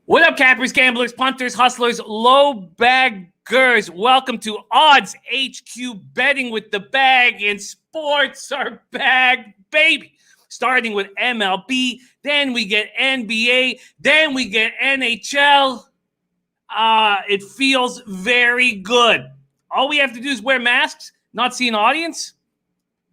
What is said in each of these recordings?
What up, cappers, gamblers, punters, hustlers, low baggers? Welcome to Odds HQ Betting with the Bag, and sports are bag, baby. Starting with MLB, then we get NBA, then we get NHL. It feels very good. All we have to do is wear masks, not see an audience.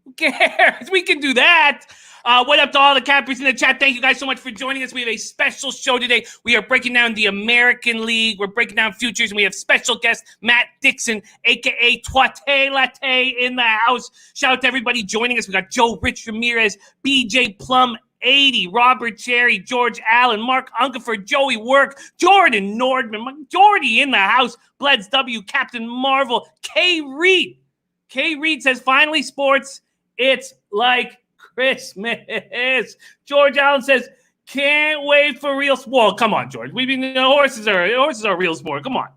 Who cares? We can do that. What up to all the cappers in the chat? Thank you guys so much for joining us. We have a special show today. We are breaking down the American League. We're breaking down futures, and we have special guest Matt Dickson, a.k.a. Twate Latte, in the house. Shout out to everybody joining us. We got Joe Rich Ramirez, BJ Plum 80, Robert Cherry, George Allen, Mark Uncaford, Joey Work, Jordan Nordman, Jordy in the house, Bleds W, Captain Marvel, K. Reed. K. Reed says, finally, sports, it's like Christmas. George Allen says, can't wait for real sport. Well, come on, George. Horses are real sport. Come on.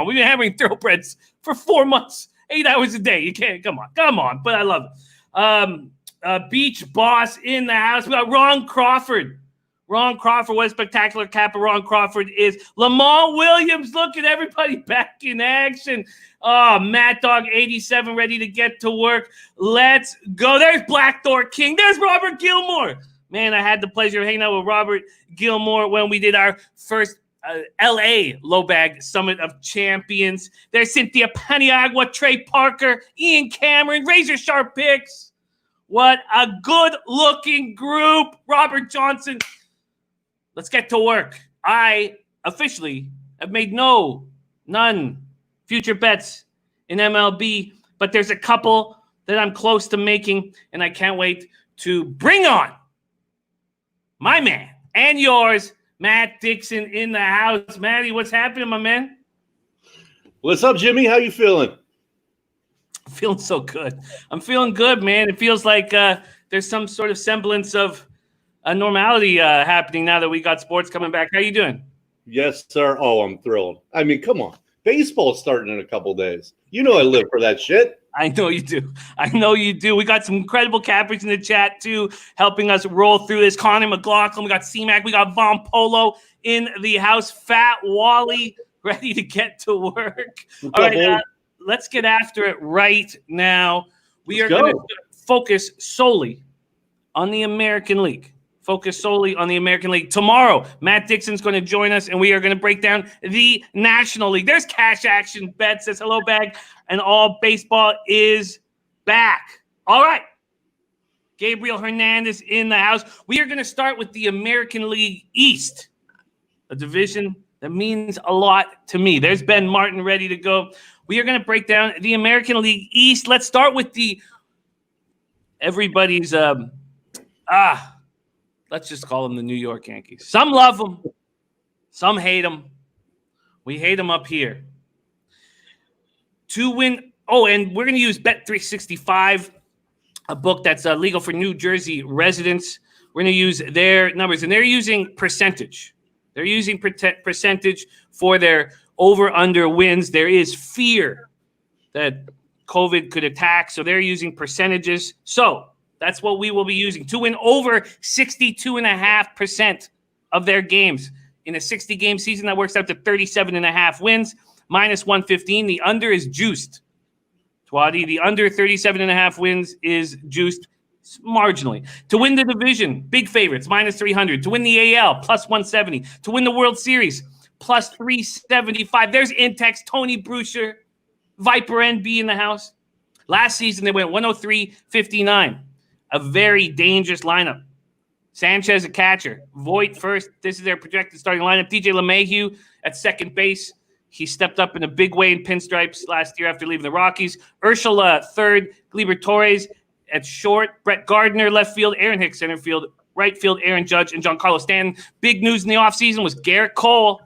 We've been having thoroughbreds for 4 months, 8 hours a day. You can't. Come on. But I love it. Beach Boss in the house. We got Ron Crawford. Ron Crawford, what a spectacular cap of Ron Crawford is. Lamar Williams, look at everybody back in action. Oh, Mad Dog 87 ready to get to work. Let's go. There's Black Door King. There's Robert Gilmore. Man, I had the pleasure of hanging out with Robert Gilmore when we did our first L.A. Low Bag Summit of Champions. There's Cynthia Paniagua, Trey Parker, Ian Cameron, Razor Sharp Picks. What a good-looking group. Robert Johnson. Let's get to work. I officially have made none future bets in MLB, but there's a couple that I'm close to making, and I can't wait to bring on my man and yours, Matt Dickson, in the house. Matty, what's happening, my man? What's up, Jimmy? How you feeling? I'm feeling so good. I'm feeling good, man. It feels like there's some sort of semblance of a normality happening now that we got sports coming back. How you doing? Yes, sir. Oh, I'm thrilled. I mean, come on. Baseball's starting in a couple days. You know I live for that shit. I know you do. We got some incredible cappers in the chat, too, helping us roll through this. Connor McLaughlin. We got C-Mac. We got Von Polo in the house. Fat Wally ready to get to work. All right, let's get after it right now. We are going to focus solely on the American League. Tomorrow, Matt Dickson's going to join us, and we are going to break down the National League. There's Cash Action Bet, says hello, Bag, and all baseball is back. All right. Gabriel Hernandez in the house. We are going to start with the American League East, a division that means a lot to me. There's Ben Martin ready to go. We are going to break down the American League East. Let's start with everybody's let's just call them the New York Yankees. Some love them. Some hate them. We hate them up here. To win. Oh, and we're going to use Bet365, a book that's legal for New Jersey residents. We're going to use their numbers, and they're using percentage. They're using percentage for their over-under wins. There is fear that COVID could attack, so they're using percentages. So that's what we will be using to win over 62.5% of their games. In a 60-game season, that works out to 37.5 wins, minus 115. The under is juiced. Twadi, the under 37.5 wins is juiced marginally. To win the division, big favorites, minus 300. To win the AL, plus 170. To win the World Series, plus 375. There's Intex, Tony Brucher, Viper NB in the house. Last season, they went 103-59. A very dangerous lineup. Sanchez, a catcher. Voit first. This is their projected starting lineup. DJ LeMahieu at second base. He stepped up in a big way in pinstripes last year after leaving the Rockies. Urshela, third. Gleyber Torres at short. Brett Gardner, left field. Aaron Hicks, center field. Right field, Aaron Judge and Giancarlo Stanton. Big news in the offseason was Garrett Cole.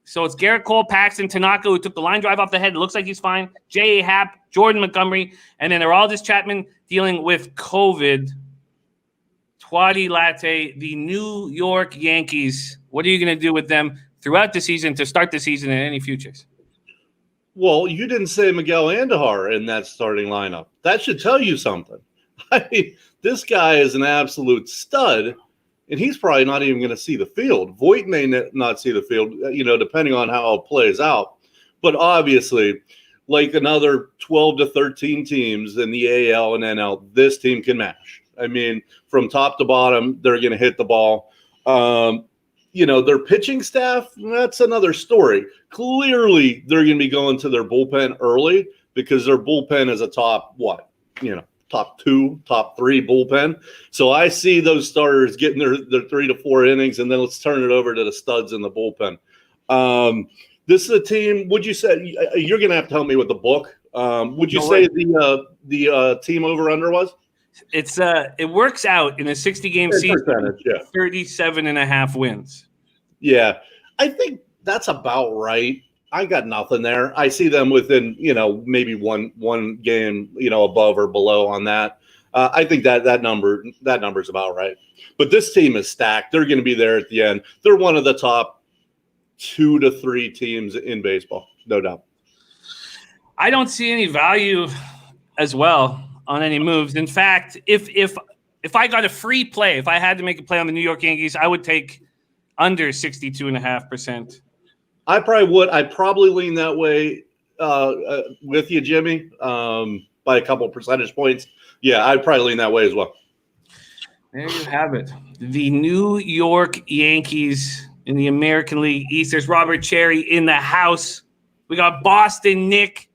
So it's Garrett Cole, Paxton, Tanaka, who took the line drive off the head. It looks like he's fine. J.A. Happ, Jordan Montgomery, and then Aroldis Chapman dealing with COVID. Twadi Latte, the New York Yankees. What are you going to do with them throughout the season to start the season and any futures? Well, you didn't say Miguel Andujar in that starting lineup. That should tell you something. I mean, this guy is an absolute stud. and he's probably not even going to see the field. Voit may not see the field, depending on how it plays out. But obviously, like another 12 to 13 teams in the AL and NL, this team can mash. I mean, from top to bottom, they're going to hit the ball. Their pitching staff, that's another story. Clearly, they're going to be going to their bullpen early because their bullpen is a top 2, top 3 bullpen. So I see those starters getting their 3 to 4 innings, and then let's turn it over to the studs in the bullpen. This is a team. Would you say you're going to have to help me with the book? Would you say the team over under was? It works out in a 60-game season. 37.5 wins. Yeah, I think that's about right. I got nothing there. I see them within, maybe one game, above or below on that. I think that number's about right. But this team is stacked. They're going to be there at the end. They're one of the top 2 to 3 teams in baseball, no doubt. I don't see any value as well on any moves. In fact, if I got a free play, if I had to make a play on the New York Yankees, I would take under 62.5%. I probably would. I'd probably lean that way with you, Jimmy, by a couple percentage points. Yeah, I'd probably lean that way as well. There you have it. The New York Yankees in the American League East. There's Robert Cherry in the house. We got Boston Nick.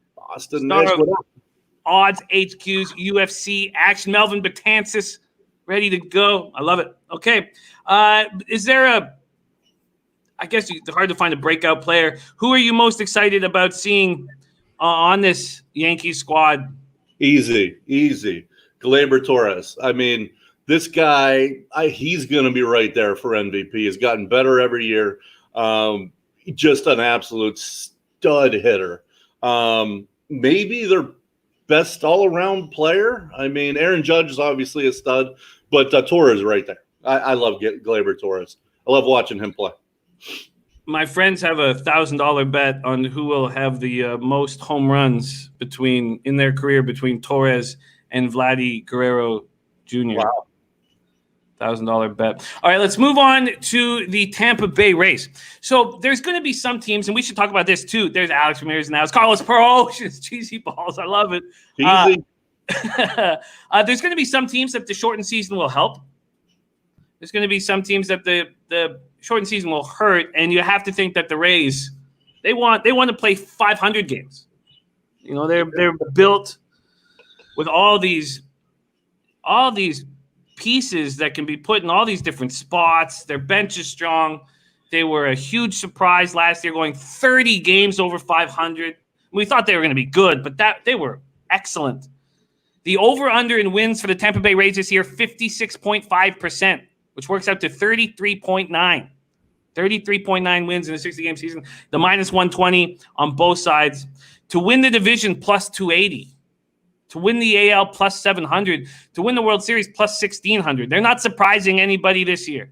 Odds, HQs, UFC action. Melvin Betances ready to go. I love it. Okay. Is there I guess it's hard to find a breakout player. Who are you most excited about seeing on this Yankees squad? Easy. Gleyber Torres. I mean, this guy, he's going to be right there for MVP. He's gotten better every year. Just an absolute stud hitter. Maybe their best all-around player. I mean, Aaron Judge is obviously a stud, but Torres is right there. I love Gleyber Torres. I love watching him play. My friends have a $1,000 bet on who will have the most home runs in their career between Torres and Vladdy Guerrero Jr. Wow. $1,000 bet. All right, let's move on to the Tampa Bay Rays. So there's going to be some teams, and we should talk about this too. There's Alex Ramirez now. It's Carlos Pearl. It's cheesy balls. I love it. There's going to be some teams that the shortened season will help. There's going to be some teams that the shortened season will hurt, and you have to think that the Rays, they want to play 500 games. They're built with all these pieces that can be put in all these different spots. Their bench is strong. They were a huge surprise last year, going 30 games over 500. We thought they were going to be good, but they were excellent. The over-under in wins for the Tampa Bay Rays this year, 56.5%, which works out to 33.9. 33.9 wins in a 60-game season. The minus 120 on both sides. To win the division, plus 280. To win the AL, plus 700. To win the World Series, plus 1,600. They're not surprising anybody this year.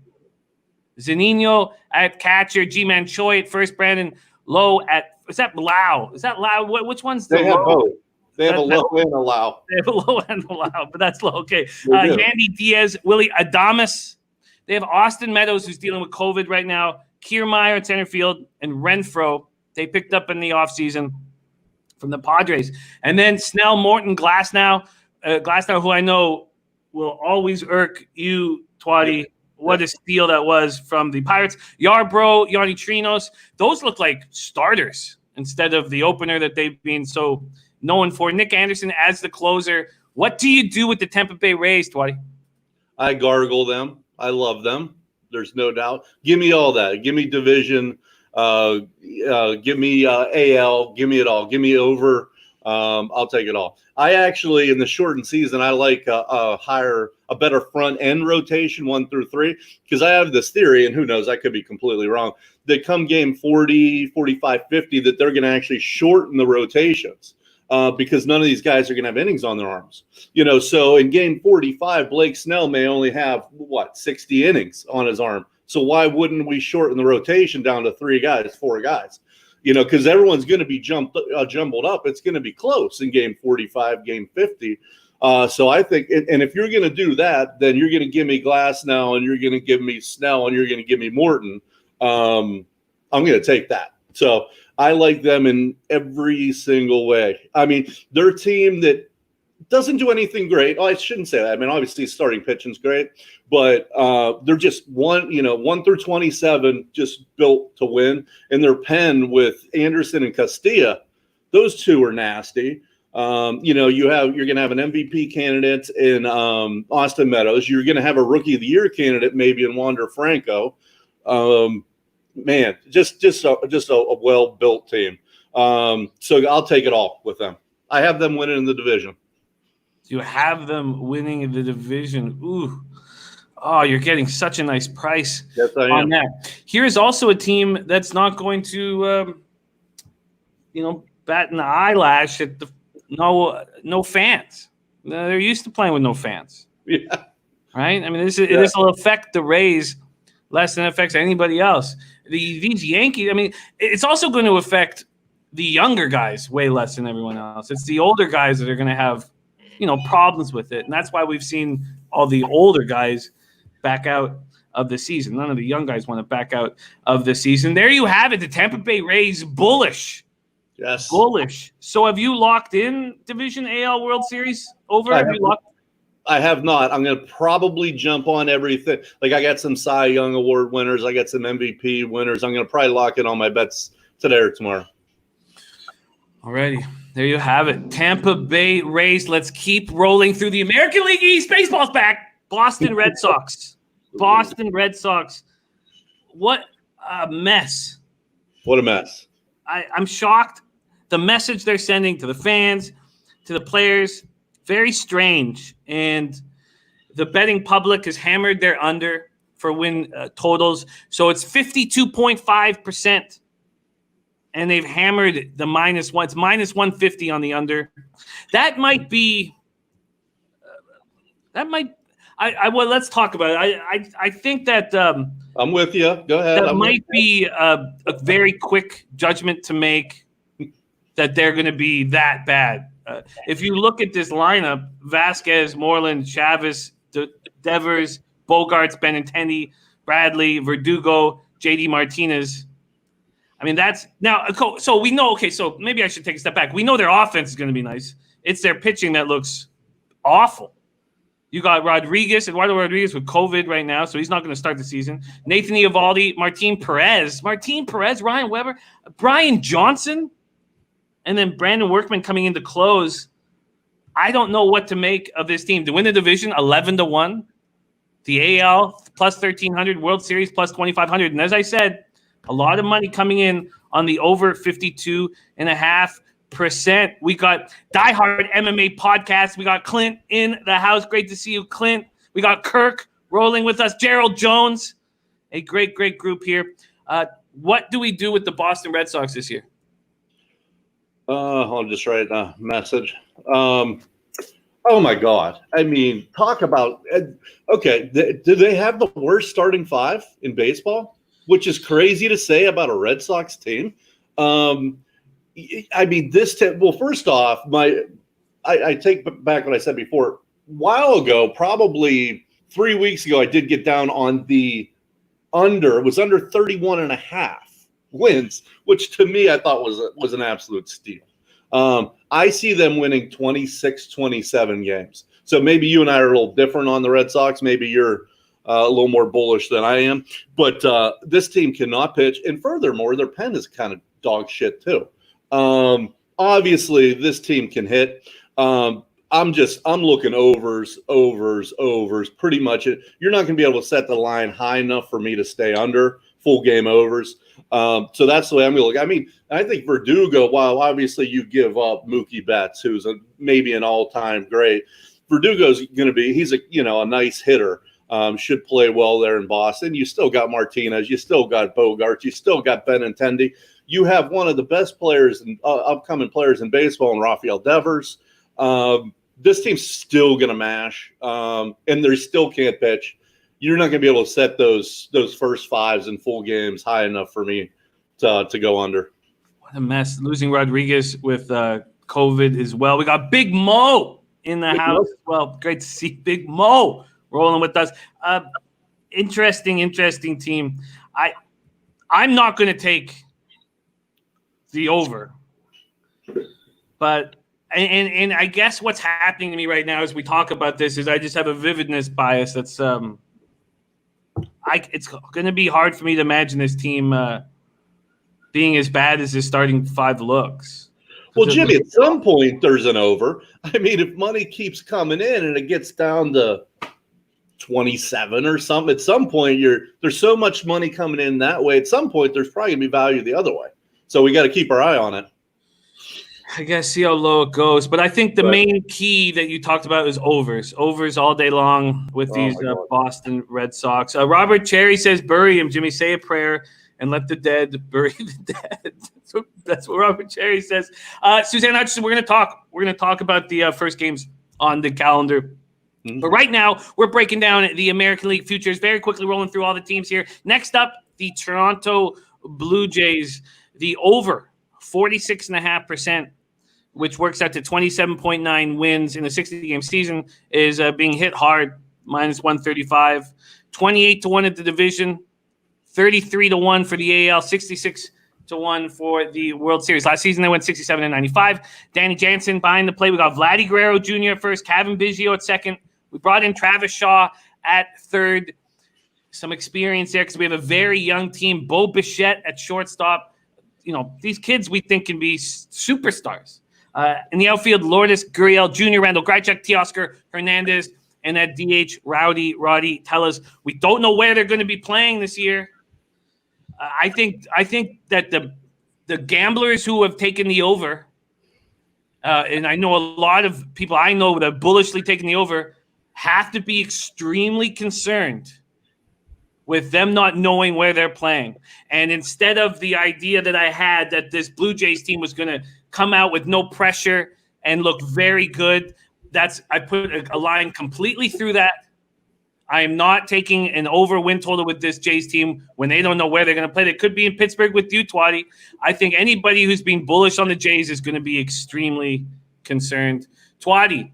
Zunino at catcher, G-Man Choi at first, Brandon Lowe at – is that Lau? Is that Lau? Which one's the They have both. They have a low and a Lau. They have a low and a Lau, but that's low. Okay. Yandy Diaz, Willie Adames. They have Austin Meadows, who's dealing with COVID right now, Kiermaier at center field, and Renfroe they picked up in the offseason from the Padres. And then Snell, Morton, Glasnow, who I know will always irk you, Twatty. What a steal that was from the Pirates. Yarbrough, Yonny Trinos, those look like starters instead of the opener that they've been so known for. Nick Anderson as the closer. What do you do with the Tampa Bay Rays, Twatty? I gargle them. I love them. There's no doubt. Give me all that. Give me division. Give me AL. Give me it all. Give me over. I'll take it all. I actually, in the shortened season, I like a better front end rotation 1 through 3, because I have this theory, and who knows, I could be completely wrong, that come game 40, 45, 50, that they're going to actually shorten the rotations. Because none of these guys are going to have innings on their arms. So in game 45, Blake Snell may only have, 60 innings on his arm. So why wouldn't we shorten the rotation down to 4 guys? Because everyone's going to be jumbled up. It's going to be close in game 45, game 50. So I think, and if you're going to do that, then you're going to give me Glass now, and you're going to give me Snell, and you're going to give me Morton. I'm going to take that. So I like them in every single way. I mean, they're a team that doesn't do anything great. Oh, I shouldn't say that. I mean, obviously starting pitching's great, but they're just 1 through 27 just built to win. And their pen with Anderson and Castilla, those two are nasty. You're going to have an MVP candidate in Austin Meadows. You're going to have a Rookie of the Year candidate maybe in Wander Franco. Man, just a well-built team. So I'll take it all with them. I have them winning in the division. You have them winning the division. Ooh. Oh, you're getting such a nice price on that. Here's also a team that's not going to, bat an eyelash at the no fans. They're used to playing with no fans. Yeah. Right? I mean, this will affect the Rays less than it affects anybody else. These Yankees, I mean, it's also going to affect the younger guys way less than everyone else. It's the older guys that are going to have, problems with it. And that's why we've seen all the older guys back out of the season. None of the young guys want to back out of the season. There you have it. The Tampa Bay Rays bullish. Yes. Bullish. So have you locked in Division AL World Series over? I have not. I'm going to probably jump on everything. Like I got some Cy Young Award winners. I got some MVP winners. I'm going to probably lock in on my bets today or tomorrow. Alrighty. There you have it. Tampa Bay Rays. Let's keep rolling through the American League East. Baseball's back. Boston Red Sox. Boston Red Sox. What a mess. What a mess. I'm shocked. The message they're sending to the fans, to the players, very strange. And the betting public has hammered their under for win totals. So it's 52.5%. And they've hammered the -1. It's -150 on the under. That might be. Well, let's talk about it. I think that. I'm with you. Go ahead. That might be a very quick judgment to make that they're going to be that bad. If you look at this lineup, Vasquez, Moreland, Chavez, Devers, Bogarts, Benintendi, Bradley, Verdugo, JD Martinez. I mean, that's now. So we know. Okay, so maybe I should take a step back. We know their offense is going to be nice. It's their pitching that looks awful. You got Eduardo Rodriguez with COVID right now, so he's not going to start the season. Nathan Eovaldi, Martin Perez, Ryan Weber, Brian Johnson, and then Brandon Workman coming in to close. I don't know what to make of this team. To win the division, 11-1. The AL plus 1,300, World Series plus 2,500. And as I said, a lot of money coming in on the over 52.5%. We got diehard MMA podcast. We got Clint in the house. Great to see you, Clint. We got Kirk rolling with us. Gerald Jones, a great group here. What do we do with the Boston Red Sox this year? I'll just write a message. Oh my God. I mean, talk about, okay. Do they have the worst starting five in baseball? Which is crazy to say about a Red Sox team. I mean, well, first off, I take back what I said before. A while ago, probably 3 weeks ago, I did get down on the under. It was under 31.5 wins, which to me I thought was an absolute steal. I see them winning 26, 27 games. So maybe you and I are a little different on the Red Sox. Maybe you're a little more bullish than I am. But this team cannot pitch. And furthermore, their pen is kind of dog shit too. Obviously, this team can hit. I'm looking overs. Pretty much it. You're not going to be able to set the line high enough for me to stay under full game overs. So that's the way I'm going to look. I mean, I think Verdugo, while obviously you give up Mookie Betts, who's maybe an all-time great, Verdugo's going to be, he's a nice hitter. Should play well there in Boston. You still got Martinez. You still got Bogarts. You still got Benintendi. You have one of the best players and upcoming players in baseball in Rafael Devers. This team's still going to mash, and they still can't pitch. You're not going to be able to set those first fives in full games high enough for me to go under. What a mess. Losing Rodriguez with COVID as well. We got Big Mo in the house. Well, great to see Big Mo rolling with us. Interesting team. I'm not going to take the over, but and I guess what's happening to me right now as we talk about this is I just have a vividness bias. That's it's going to be hard for me to imagine this team being as bad as this starting five looks. Well, Jimmy, at some point there's an over. I mean, if money keeps coming in and it gets down to 27 or something, at some point there's so much money coming in that way. At some point, there's probably gonna be value the other way. So we got to keep our eye on it. I guess see how low it goes. But I think the main key that you talked about is overs. Overs all day long with these Boston Red Sox. Robert Cherry says, bury him, Jimmy. Say a prayer and let the dead bury the dead. That's what Robert Cherry says. Suzanne Hutchinson, we're going to talk about the first games on the calendar. Mm-hmm. But right now, we're breaking down the American League futures, very quickly rolling through all the teams here. Next up, the Toronto Blue Jays, the over 46.5%, which works out to 27.9 wins in a 60-game season, is being hit hard, minus 135. 28-1 at the division, 33-1 for the AL, 66-1 for the World Series. Last season, they went 67-95. Danny Jansen behind the plate. We got Vladdy Guerrero Jr. at first, Kevin Biggio at second. We brought in Travis Shaw at third. Some experience there because we have a very young team. Bo Bichette at shortstop. You know, these kids we think can be superstars. In the outfield, Lourdes Gurriel Jr., Randall Grichuk, Teoscar Hernandez, and at DH, Roddy Tellez. We don't know where they're going to be playing this year. I think that the gamblers who have taken the over, and I know a lot of people I know that have bullishly taken the over, have to be extremely concerned with them not knowing where they're playing. And instead of the idea that I had that this Blue Jays team was going to come out with no pressure and look very good, I put a line completely through that. I am not taking an over win total with this Jays team when they don't know where they're going to play. They could be in Pittsburgh with you, Twatty. I think anybody who's being bullish on the Jays is going to be extremely concerned. Twatty,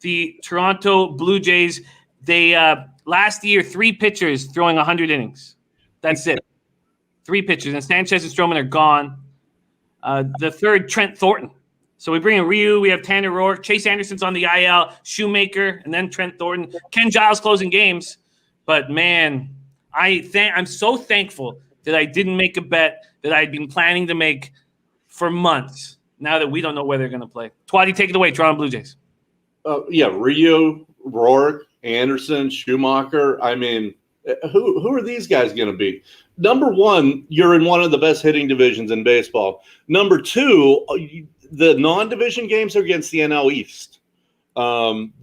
the Toronto Blue Jays, they last year, 3 pitchers throwing 100 innings. That's it. 3 pitchers. And Sanchez and Stroman are gone. The third, Trent Thornton. So we bring in Ryu. We have Tanner Roark. Chase Anderson's on the IL. Shoemaker. And then Trent Thornton. Ken Giles closing games. But, man, I'm so thankful that I didn't make a bet that I'd been planning to make for months now that we don't know where they're going to play. Twatty, take it away. Toronto Blue Jays. Ryu, Roark, Anderson, Schumacher. I mean, who are these guys going to be? Number one, you're in one of the best hitting divisions in baseball. Number two, the non-division games are against the NL East.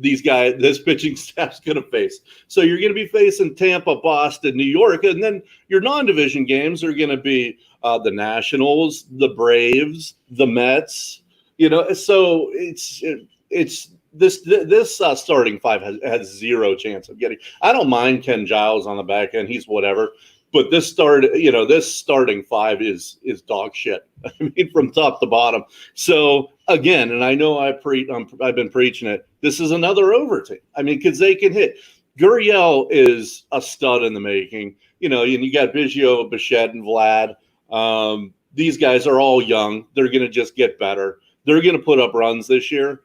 This pitching staff's going to face. So you're going to be facing Tampa, Boston, New York, and then your non-division games are going to be the Nationals, the Braves, the Mets. You know, so it's this starting five has zero chance of getting. I don't mind Ken Giles on the back end; he's whatever. But this starting five is dog shit. I mean, from top to bottom. So again, and I know I've been preaching it. This is another over team. I mean, because they can hit. Gurriel is a stud in the making. You know, and you got Biggio, Bichette, and Vlad. These guys are all young. They're going to just get better. They're going to put up runs this year,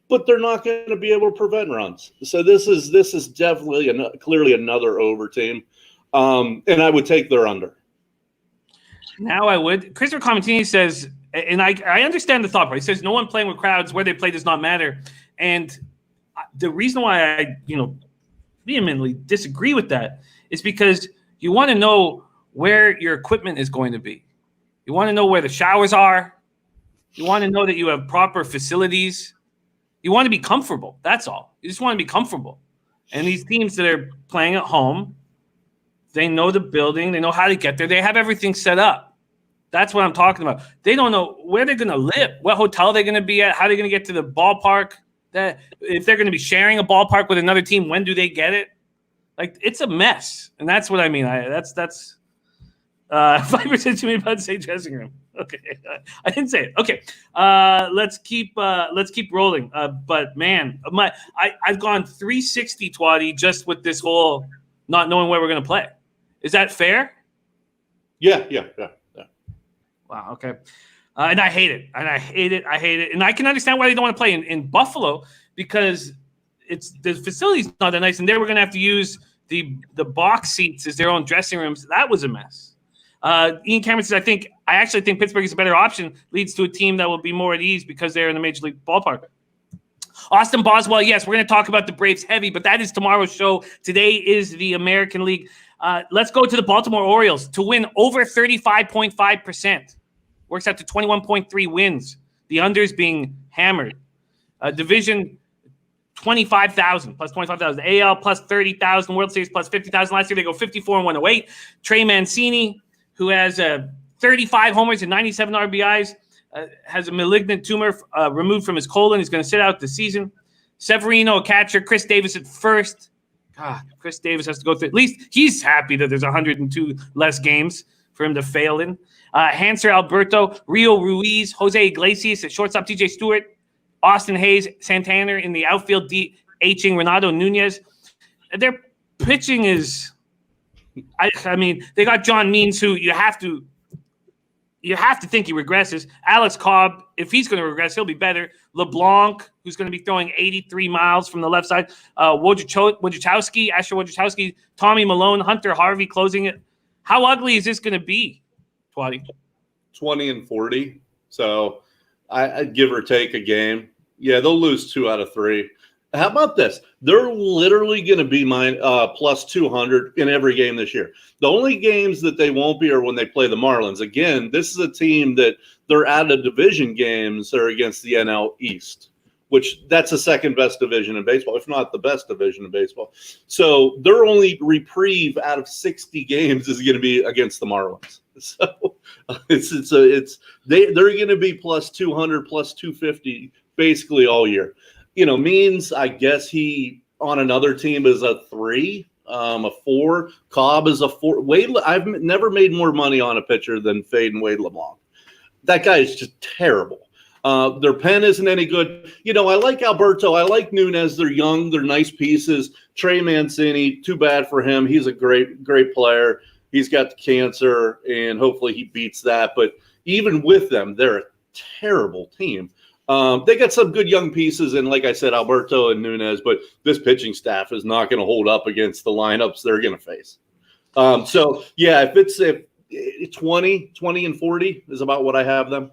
but they're not going to be able to prevent runs. So this is definitely clearly another over team. And I would take their under. Now I would. Christopher Comentini says, and I understand the thought. He says no one playing with crowds, where they play does not matter. And the reason why I vehemently disagree with that is because you want to know where your equipment is going to be. You want to know where the showers are. You want to know that you have proper facilities. You want to be comfortable. That's all. You just want to be comfortable. And these teams that are playing at home, they know the building. They know how to get there. They have everything set up. That's what I'm talking about. They don't know where they're going to live, what hotel they're going to be at, how they're going to get to the ballpark. If they're going to be sharing a ballpark with another team, when do they get it? Like, it's a mess. And that's what I mean. That's 5% to me about to say dressing room. Okay, I didn't say it. Okay, let's keep rolling. But man, I've gone 360, Twatty, just with this whole not knowing where we're gonna play. Is that fair? Yeah. Wow. Okay. And I hate it. I hate it. And I can understand why they don't want to play in Buffalo, because the facility's not that nice, and they were going to have to use the box seats as their own dressing rooms. That was a mess. Ian Cameron says, I actually think Pittsburgh is a better option. Leads to a team that will be more at ease because they're in the Major League ballpark. Austin Boswell, yes, we're going to talk about the Braves heavy, but that is tomorrow's show. Today is the American League. Let's go to the Baltimore Orioles to win over 35.5%. Works out to 21.3 wins. The unders being hammered. Division 25,000 plus 25,000. AL plus 30,000. World Series plus 50,000. Last year they go 54-108. Trey Mancini, who has 35 homers and 97 RBIs, has a malignant tumor removed from his colon. He's going to sit out the season. Severino, a catcher. Chris Davis at first. God, Chris Davis has to go through. At least he's happy that there's 102 less games for him to fail in. Hanser Alberto, Rio Ruiz, Jose Iglesias at shortstop, TJ Stewart, Austin Hayes, Santana in the outfield, DHing Renato Nunez. Their pitching is, I mean, they got John Means, who you have to think he regresses. Alex Cobb, if he's going to regress, he'll be better. LeBlanc, who's going to be throwing 83 miles from the left side. Wojciechowski, Asher Wojciechowski, Tommy Malone, Hunter Harvey closing it. How ugly is this going to be, Twatty? 20-40. So I'd give or take a game. Yeah, they'll lose 2 out of 3. How about this? They're literally going to be plus 200 in every game this year. The only games that they won't be are when they play the Marlins. Again, this is a team that they're out of division games are against the NL East, which that's the second best division in baseball, if not the best division in baseball. So their only reprieve out of 60 games is going to be against the Marlins. So they're going to be plus 200, plus 250 basically all year. Means I guess he on another team is a 3, a 4. Cobb is a 4. I've never made more money on a pitcher than Fade and Wade LeBlanc. That guy is just terrible. Their pen isn't any good. I like Alberto. I like Nunez. They're young. They're nice pieces. Trey Mancini, too bad for him. He's a great player. He's got the cancer, and hopefully he beats that. But even with them, they're a terrible team. They got some good young pieces, and like I said, Alberto and Nunez, but this pitching staff is not going to hold up against the lineups they're going to face. So, yeah, if 20-40 is about what I have them.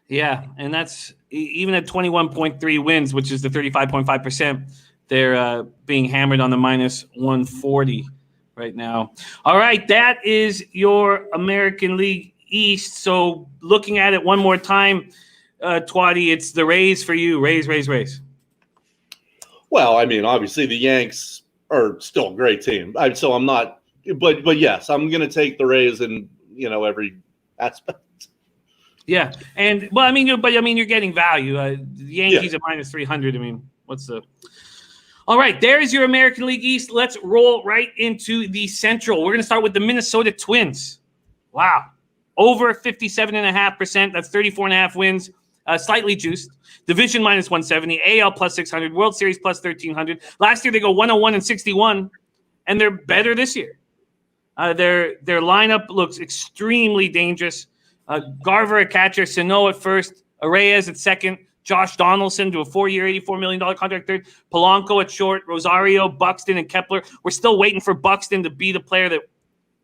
Yeah, and that's even at 21.3 wins, which is the 35.5%, they're being hammered on the minus 140 right now. All right, that is your American League East. So looking at it one more time, Twatty, it's the Rays for you. Rays. Well, I mean, obviously the Yanks are still a great team. So I'm not, but yes, I'm going to take the Rays in every aspect. Yeah, and you're getting value. The Yankees at minus 300. I mean, what's the? All right, there's your American League East. Let's roll right into the Central. We're going to start with the Minnesota Twins. Wow, over 57.5%. That's 34.5 wins. Slightly juiced. Division minus 170. AL plus 600. World Series plus 1,300. Last year they go 101-61, and they're better this year. Their lineup looks extremely dangerous. Garver at catcher, Sano at first, Arraez at second, Josh Donaldson to a 4-year, $84 million contract third, Polanco at short, Rosario, Buxton, and Kepler. We're still waiting for Buxton to be the player that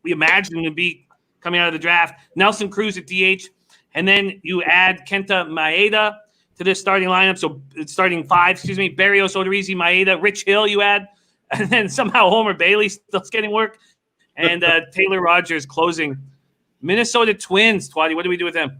we imagined him to be coming out of the draft. Nelson Cruz at DH. And then you add Kenta Maeda to this starting lineup. So it's starting 5, Barrios, Odorizzi, Maeda, Rich Hill you add. And then somehow Homer Bailey still getting work. And Taylor Rogers closing. Minnesota Twins, Twatty, what do we do with them?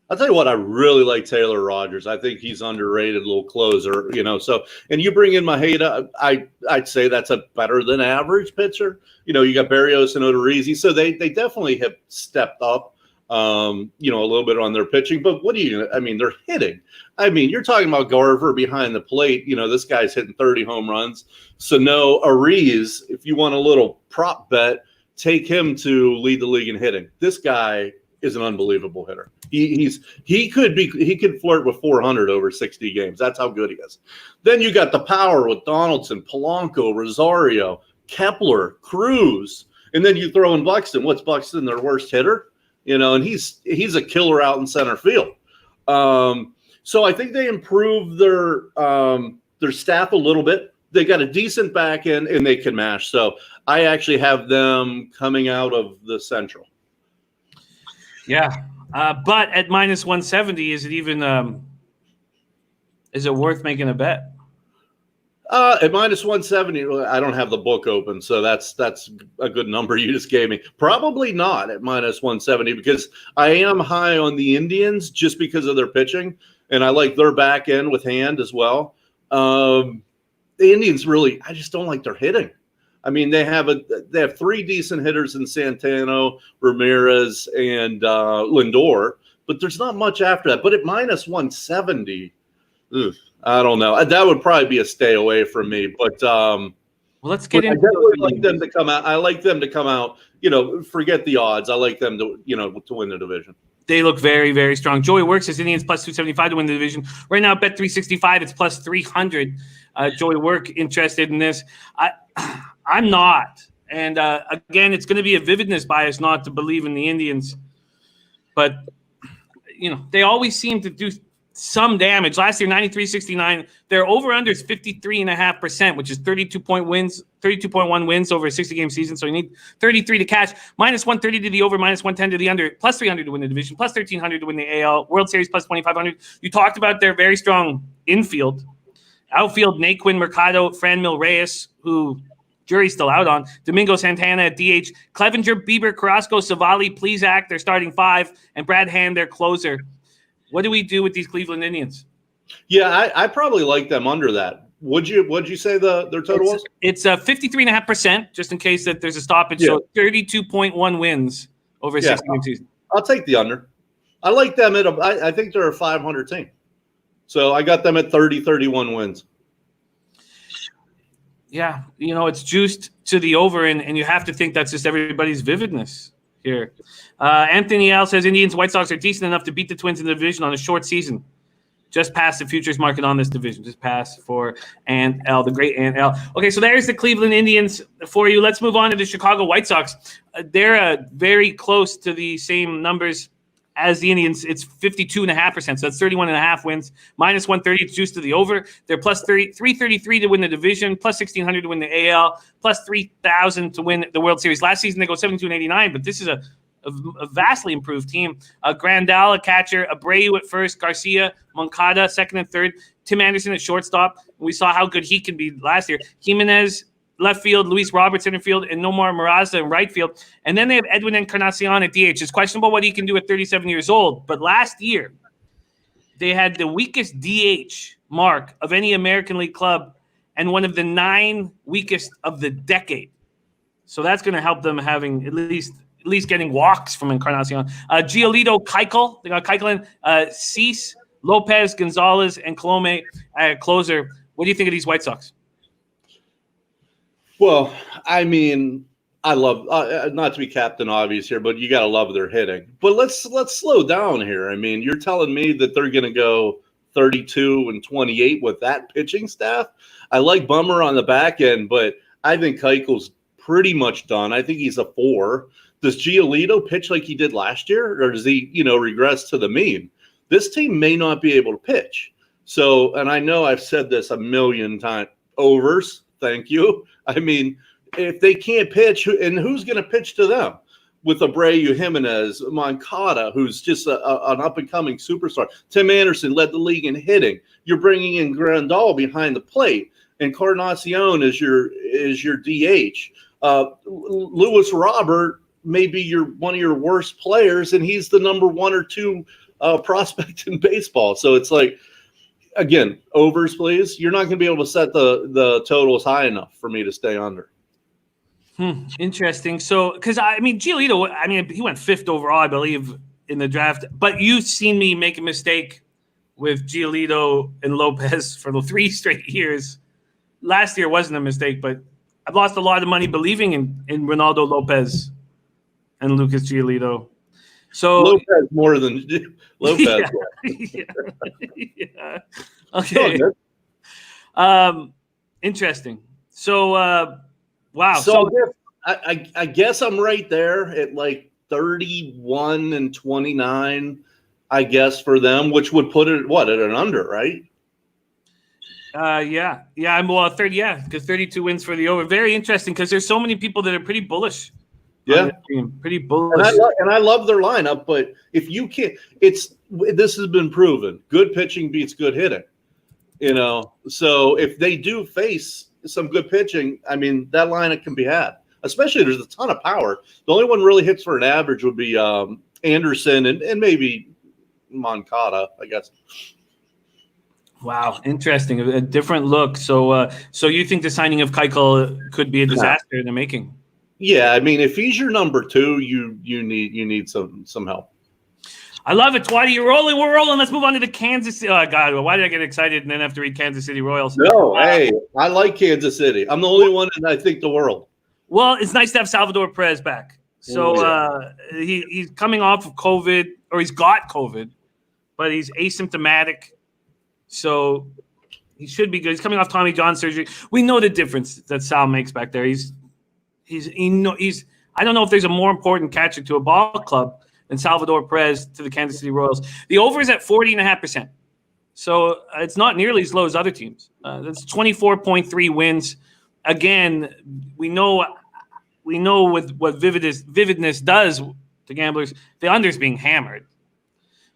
I'll tell you what, I really like Taylor Rogers. I think he's underrated, little closer, So, and you bring in Maeda, I'd say that's a better than average pitcher. You got Barrios and Odorizzi, so they definitely have stepped up, a little bit on their pitching. But they're hitting. You're talking about Garver behind the plate. This guy's hitting 30 home runs. So no, Ariz, if you want a little prop bet, take him to lead the league in hitting. This guy is an unbelievable hitter. He could flirt with 400 over 60 games. That's how good he is. Then you got the power with Donaldson, Polanco, Rosario, Kepler, Cruz, and then you throw in Buxton. What's Buxton, their worst hitter? And he's a killer out in center field. So I think they improved their staff a little bit. They got a decent back end, and they can mash. So I actually have them coming out of the Central. Yeah, but at minus 170, is it even is it worth making a bet? At minus 170, I don't have the book open, so that's a good number you just gave me. Probably not at minus 170 because I am high on the Indians just because of their pitching, and I like their back end with Hand as well. The Indians really, I just don't like their hitting. I mean, they have three decent hitters in Santana, Ramirez, and Lindor, but there's not much after that. But at minus 170, I don't know. That would probably be a stay away from me. But well, let's get into. I like them to come out. I like them to come out. Forget the odds. I like them to to win the division. They look very, very strong. Joey Works says Indians plus 275 to win the division. Right now, bet 365. It's plus 300. Joey Work interested in this. I'm not. And again, it's going to be a vividness bias not to believe in the Indians. But, they always seem to do some damage. Last year, 93-69. Their over-under is 53.5%, which is 32.1 wins over a 60-game season. So you need 33 to cash. Minus 130 to the over, minus 110 to the under. Plus 300 to win the division. Plus 1,300 to win the AL. World Series plus 2,500. You talked about their very strong infield. Outfield, Naquin, Mercado, Franmil Reyes, who jury's still out on. Domingo Santana at DH. Clevenger, Bieber, Carrasco, Savali, Plesac, their starting five. And Brad Hand, their closer. What do we do with these Cleveland Indians? Yeah, I probably like them under that. What'd you say their total was? It's 53.5%, just in case that there's a stoppage. Yeah. So 32.1 wins over a 60-game season. I'll take the under. I like them I think they're a 500 team. So I got them at 31 wins. Yeah, it's juiced to the over, and you have to think that's just everybody's vividness here. Anthony L says Indians, White Sox are decent enough to beat the Twins in the division on a short season. Just past the futures market on this division. Just pass for Ant L, the great Ant L. Okay, so there's the Cleveland Indians for you. Let's move on to the Chicago White Sox. They're very close to the same numbers as the Indians. It's 52.5%, so that's 31.5 wins. Minus 130, it's juiced to the over. They're plus 333 to win the division, plus 1,600 to win the AL, plus 3,000 to win the World Series. Last season, they go 72-89, but this is a vastly improved team. Grandal, a catcher, Abreu at first, Garcia, Moncada, second and third, Tim Anderson at shortstop. We saw how good he can be last year. Jimenez, left field, Luis Roberts center field, and Nomar Mazara in right field. And then they have Edwin Encarnacion at DH. It's questionable what he can do at 37 years old. But last year, they had the weakest DH mark of any American League club and one of the 9 weakest of the decade. So that's going to help them having at least getting walks from Encarnacion. Giolito, Keuchel, they got Keuchel in, Cease, Lopez, Gonzalez, and Colome closer. What do you think of these White Sox? Well, I mean, I love not to be Captain Obvious here, but you got to love their hitting. But let's slow down here. I mean, you're telling me that they're going to go 32-28 with that pitching staff? I like Bummer on the back end, but I think Keuchel's pretty much done. I think he's a 4. Does Giolito pitch like he did last year, or does he, regress to the mean? This team may not be able to pitch. So, and I know I've said this a million times, overs. Thank you. I mean, if they can't pitch, and who's going to pitch to them? With Abreu, Jimenez, Moncada, who's just an up-and-coming superstar. Tim Anderson led the league in hitting. You're bringing in Grandal behind the plate. Encarnacion is your DH. Luis Robert may be one of your worst players, and he's the number 1 or 2 prospect in baseball. So it's like, again, overs, please. You're not going to be able to set the totals high enough for me to stay under. Interesting. So, because Giolito, he went 5th overall, I believe, in the draft. But you've seen me make a mistake with Giolito and Lopez for the 3 straight years. Last year wasn't a mistake, but I've lost a lot of money believing in Ronaldo Lopez and Lucas Giolito. So Lopez more than Lopez. yeah. Yeah. Okay. Interesting. So wow. So I guess I'm right there at like 31 and 29, I guess, for them, which would put it at an under, right? Yeah. I'm 30. Yeah, because 32 wins for the over. Very interesting because there's so many people that are pretty bullish. Yeah, on this team. Pretty bullish. and I love their lineup, but if you can't, this has been proven. Good pitching beats good hitting. So if they do face some good pitching, I mean, that lineup can be had. Especially there's a ton of power. The only one really hits for an average would be Anderson and maybe Moncada, I guess. Wow, interesting. A different look. So you think the signing of Keuchel could be a disaster in the making? Yeah, I mean, if he's your number two, you need some help. I love it, Twatty. You're rolling. We're rolling. Let's move on to the Kansas City. Oh, God. Why did I get excited and then have to read Kansas City Royals? No, hey, I like Kansas City. I'm the only one in, I think, the world. Well, it's nice to have Salvador Perez back. So he's coming off of COVID, or he's got COVID, but he's asymptomatic. So he should be good. He's coming off Tommy John surgery. We know the difference that Sal makes back there. He's I don't know if there's a more important catcher to a ball club than Salvador Perez to the Kansas City Royals. The over is at 40.5%. So it's not nearly as low as other teams. That's 24.3 wins. Again, we know with what vividness does to gamblers, the under is being hammered.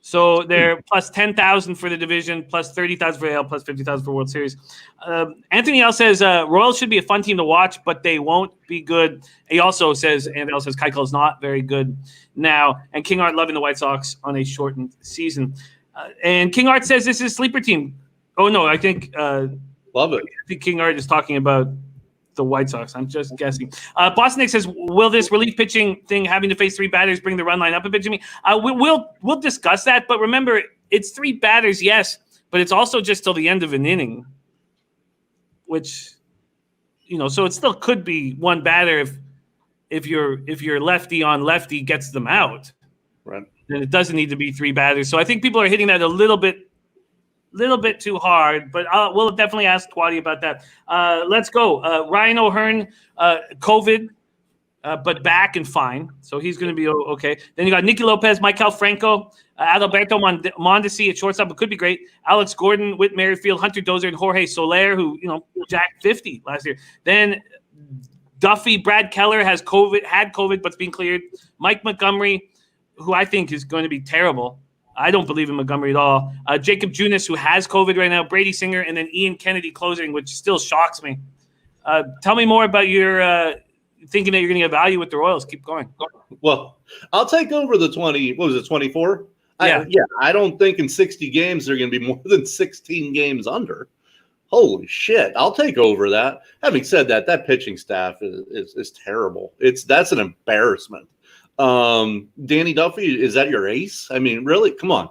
So they're plus 10,000 for the division, plus 30,000 for AL, plus 50,000 for World Series. Anthony L says Royals should be a fun team to watch, but they won't be good. He also says, Keuchel is not very good now. And King Art loving the White Sox on a shortened season. And King Art says this is a sleeper team. Oh, no, I think love it. I think King Art is talking about the White Sox. I'm just guessing. Boston Nick says, will this relief pitching thing, having to face three batters, bring the run line up a bit, Jimmy? We'll discuss that. But remember, it's three batters, yes, but it's also just till the end of an inning, which, so it still could be one batter if your lefty on lefty gets them out. Right. Then it doesn't need to be three batters. So I think people are hitting that a little bit too hard, but we'll definitely ask Twatty about that. Let's go. Ryan O'Hearn, COVID, but back and fine. So he's going to be okay. Then you got Nicky Lopez, Maikel Franco, Adalberto Mondesi at shortstop, it could be great. Alex Gordon, Whit Merrifield, Hunter Dozier, and Jorge Soler, who, jacked 50 last year. Then Duffy, Brad Keller had COVID, but's being cleared. Mike Montgomery, who I think is going to be terrible. I don't believe in Montgomery at all. Jacob Junis, who has COVID right now, Brady Singer, and then Ian Kennedy closing, which still shocks me. Tell me more about your thinking that you're going to get value with the Royals. Keep going. Well, I'll take over the 24? Yeah. I don't think in 60 games they're going to be more than 16 games under. Holy shit. I'll take over that. Having said that, that pitching staff is terrible. That's an embarrassment. Danny Duffy, is that your ace? I mean, really? Come on.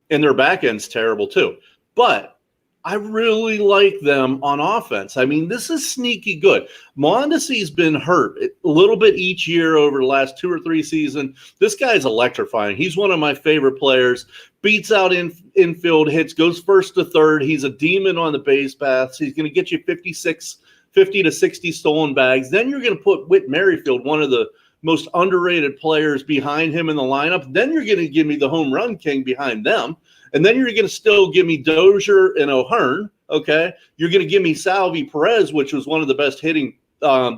And their back end's terrible too. But I really like them on offense. I mean, this is sneaky good. Mondesi's been hurt a little bit each year over the last 2 or 3 seasons. This guy's electrifying. He's one of my favorite players. Beats out infield hits, goes first to third. He's a demon on the base paths. He's going to get you 50 to 60 stolen bags. Then you're going to put Whit Merrifield, one of the most underrated players, behind him in the lineup. Then you're going to give me the home run king behind them. And then you're going to still give me Dozier and O'Hearn, okay? You're going to give me Salvi Perez, which was one of the best hitting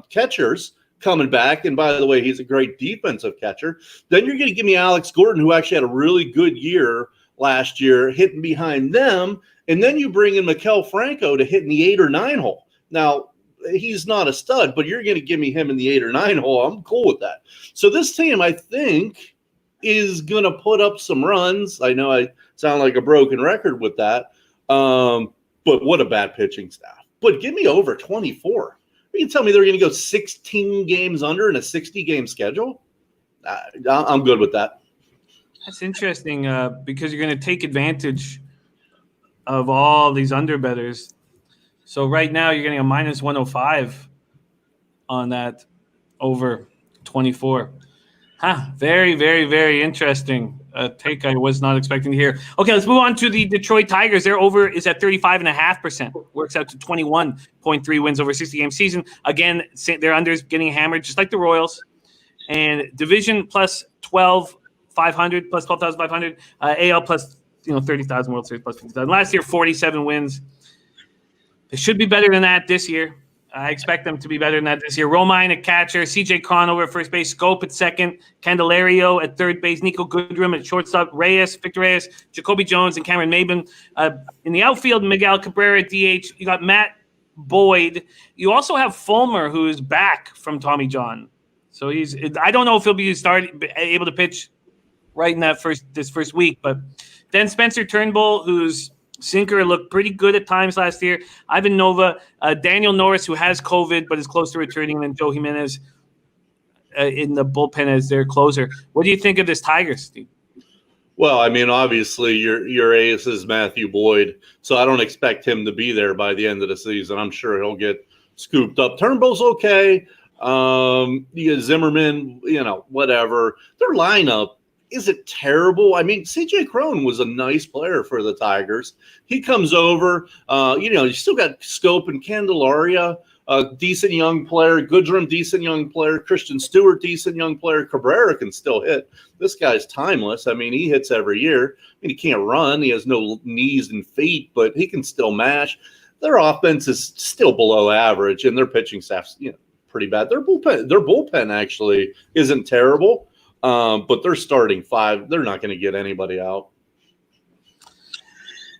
catchers coming back. And by the way, he's a great defensive catcher. Then you're going to give me Alex Gordon, who actually had a really good year last year, hitting behind them. And then you bring in Maikel Franco to hit in the 8 or 9 hole. Now, he's not a stud, but you're going to give me him in the 8 or 9 hole. I'm cool with that. So this team, I think, is going to put up some runs. I know I sound like a broken record with that, but what a bad pitching staff. But give me over 24. You can tell me they're going to go 16 games under in a 60-game schedule? I'm good with that. That's interesting because you're going to take advantage of all these underbettors. So right now you're getting a minus 105 on that over 24. Very, very, very interesting take I was not expecting to hear. Okay, let's move on to the Detroit Tigers. Their over is at 35.5%. Works out to 21.3 wins over 60-game season. Again, their unders getting hammered just like the Royals. And division plus 12,500, plus 12,500. AL plus 30,000, World Series plus 50,000. Last year, 47 wins. They should be better than that this year. I expect them to be better than that this year. Romine at catcher, CJ Cron over at first base, Scope at second, Candelario at third base, Nico Goodrum at shortstop, Victor Reyes, Jacoby Jones, and Cameron Maben. In the outfield, Miguel Cabrera at DH. You got Matt Boyd. You also have Fulmer, who's back from Tommy John. So I don't know if he'll be able to pitch right in this first week, but then Spencer Turnbull, who's sinker looked pretty good at times last year. Ivan Nova, Daniel Norris, who has COVID but is close to returning, and then Joe Jimenez in the bullpen as their closer. What do you think of this Tigers, Steve? Well, I mean, obviously your ace is Matthew Boyd, so I don't expect him to be there by the end of the season. I'm sure he'll get scooped up. Turnbull's okay. You got Zimmerman, whatever. Their lineup isn't terrible. I mean, CJ Cron was a nice player for the Tigers. He comes over. You still got Scope and Candelaria, decent young player. Goodrum, decent young player. Christian Stewart, decent young player. Cabrera can still hit. This guy's timeless. I mean, he hits every year. I mean, he can't run. He has no knees and feet, but he can still mash. Their offense is still below average, and their pitching staff's pretty bad. Their bullpen actually isn't terrible. But they're starting five. They're not going to get anybody out.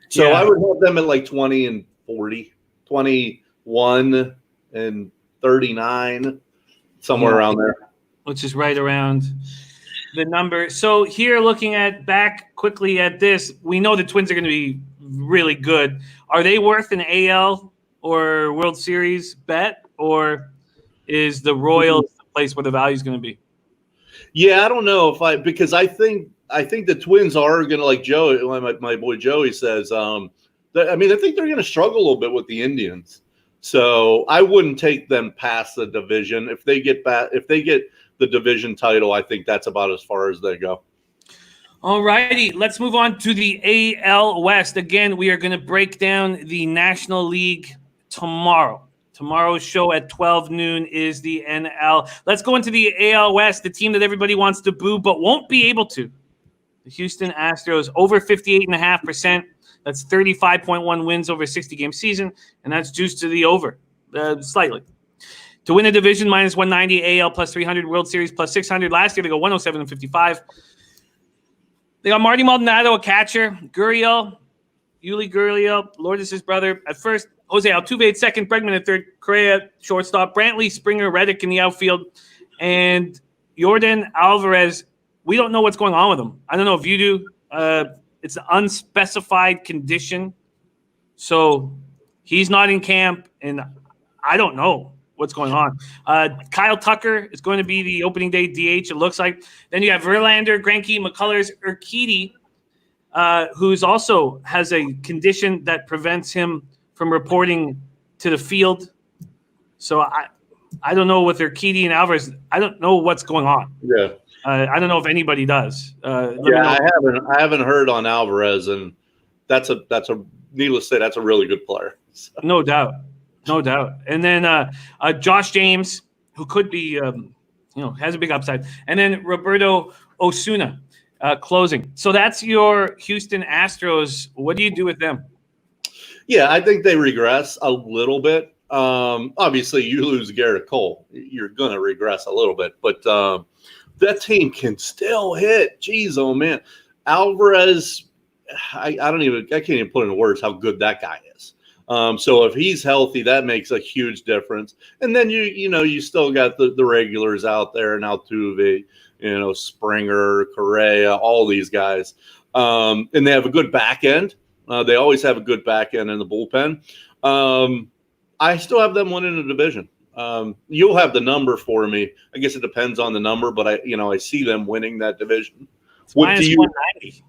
So I would have them at like 20 and 40, 21 and 39, somewhere around there. Which is right around the number. So here, looking back quickly at this, we know the Twins are going to be really good. Are they worth an AL or World Series bet, or is the Royals the place where the value is going to be? Yeah, I don't know because I think the Twins are going to, like Joey, my boy Joey says. I think they're going to struggle a little bit with the Indians. So I wouldn't take them past the division. If they get the division title, I think that's about as far as they go. All righty, let's move on to the AL West. Again, we are going to break down the National League tomorrow. Tomorrow's show at 12 noon is the NL. Let's go into the AL West, the team that everybody wants to boo but won't be able to. The Houston Astros, over 58.5%. That's 35.1 wins over a 60-game season, and that's juiced to the over slightly. To win the division, minus 190, AL plus 300, World Series plus 600. Last year, they go 107 and 55. They got Marty Maldonado, a catcher. Gurriel, Yuli Gurriel, Lourdes' brother at first. Jose Altuve at second, Bregman at third, Correa shortstop, Brantley, Springer, Reddick in the outfield, and Yordan Alvarez. We don't know what's going on with him. I don't know if you do. It's an unspecified condition, so he's not in camp, and I don't know what's going on. Kyle Tucker is going to be the opening day DH, it looks like. Then you have Verlander, Greinke, McCullers, Urquidy, who's also has a condition that prevents him from reporting to the field. So I don't know with Urquidy and Alvarez. I don't know what's going on. Yeah. I don't know if anybody does. I haven't heard on Alvarez, and that's a needless to say, that's a really good player. So. No doubt. And then Josh James, who could be, has a big upside. And then Roberto Osuna closing. So that's your Houston Astros. What do you do with them? Yeah, I think they regress a little bit. Obviously, you lose Garrett Cole, you're going to regress a little bit. But that team can still hit. Jeez, oh man, Alvarez. I can't even put into words how good that guy is. So if he's healthy, that makes a huge difference. And then you still got the regulars out there, and Altuve, Springer, Correa, all these guys, and they have a good back end. They always have a good back end in the bullpen. I still have them winning the division. You'll have the number for me. I guess it depends on the number, but I see them winning that division. What do you? 190.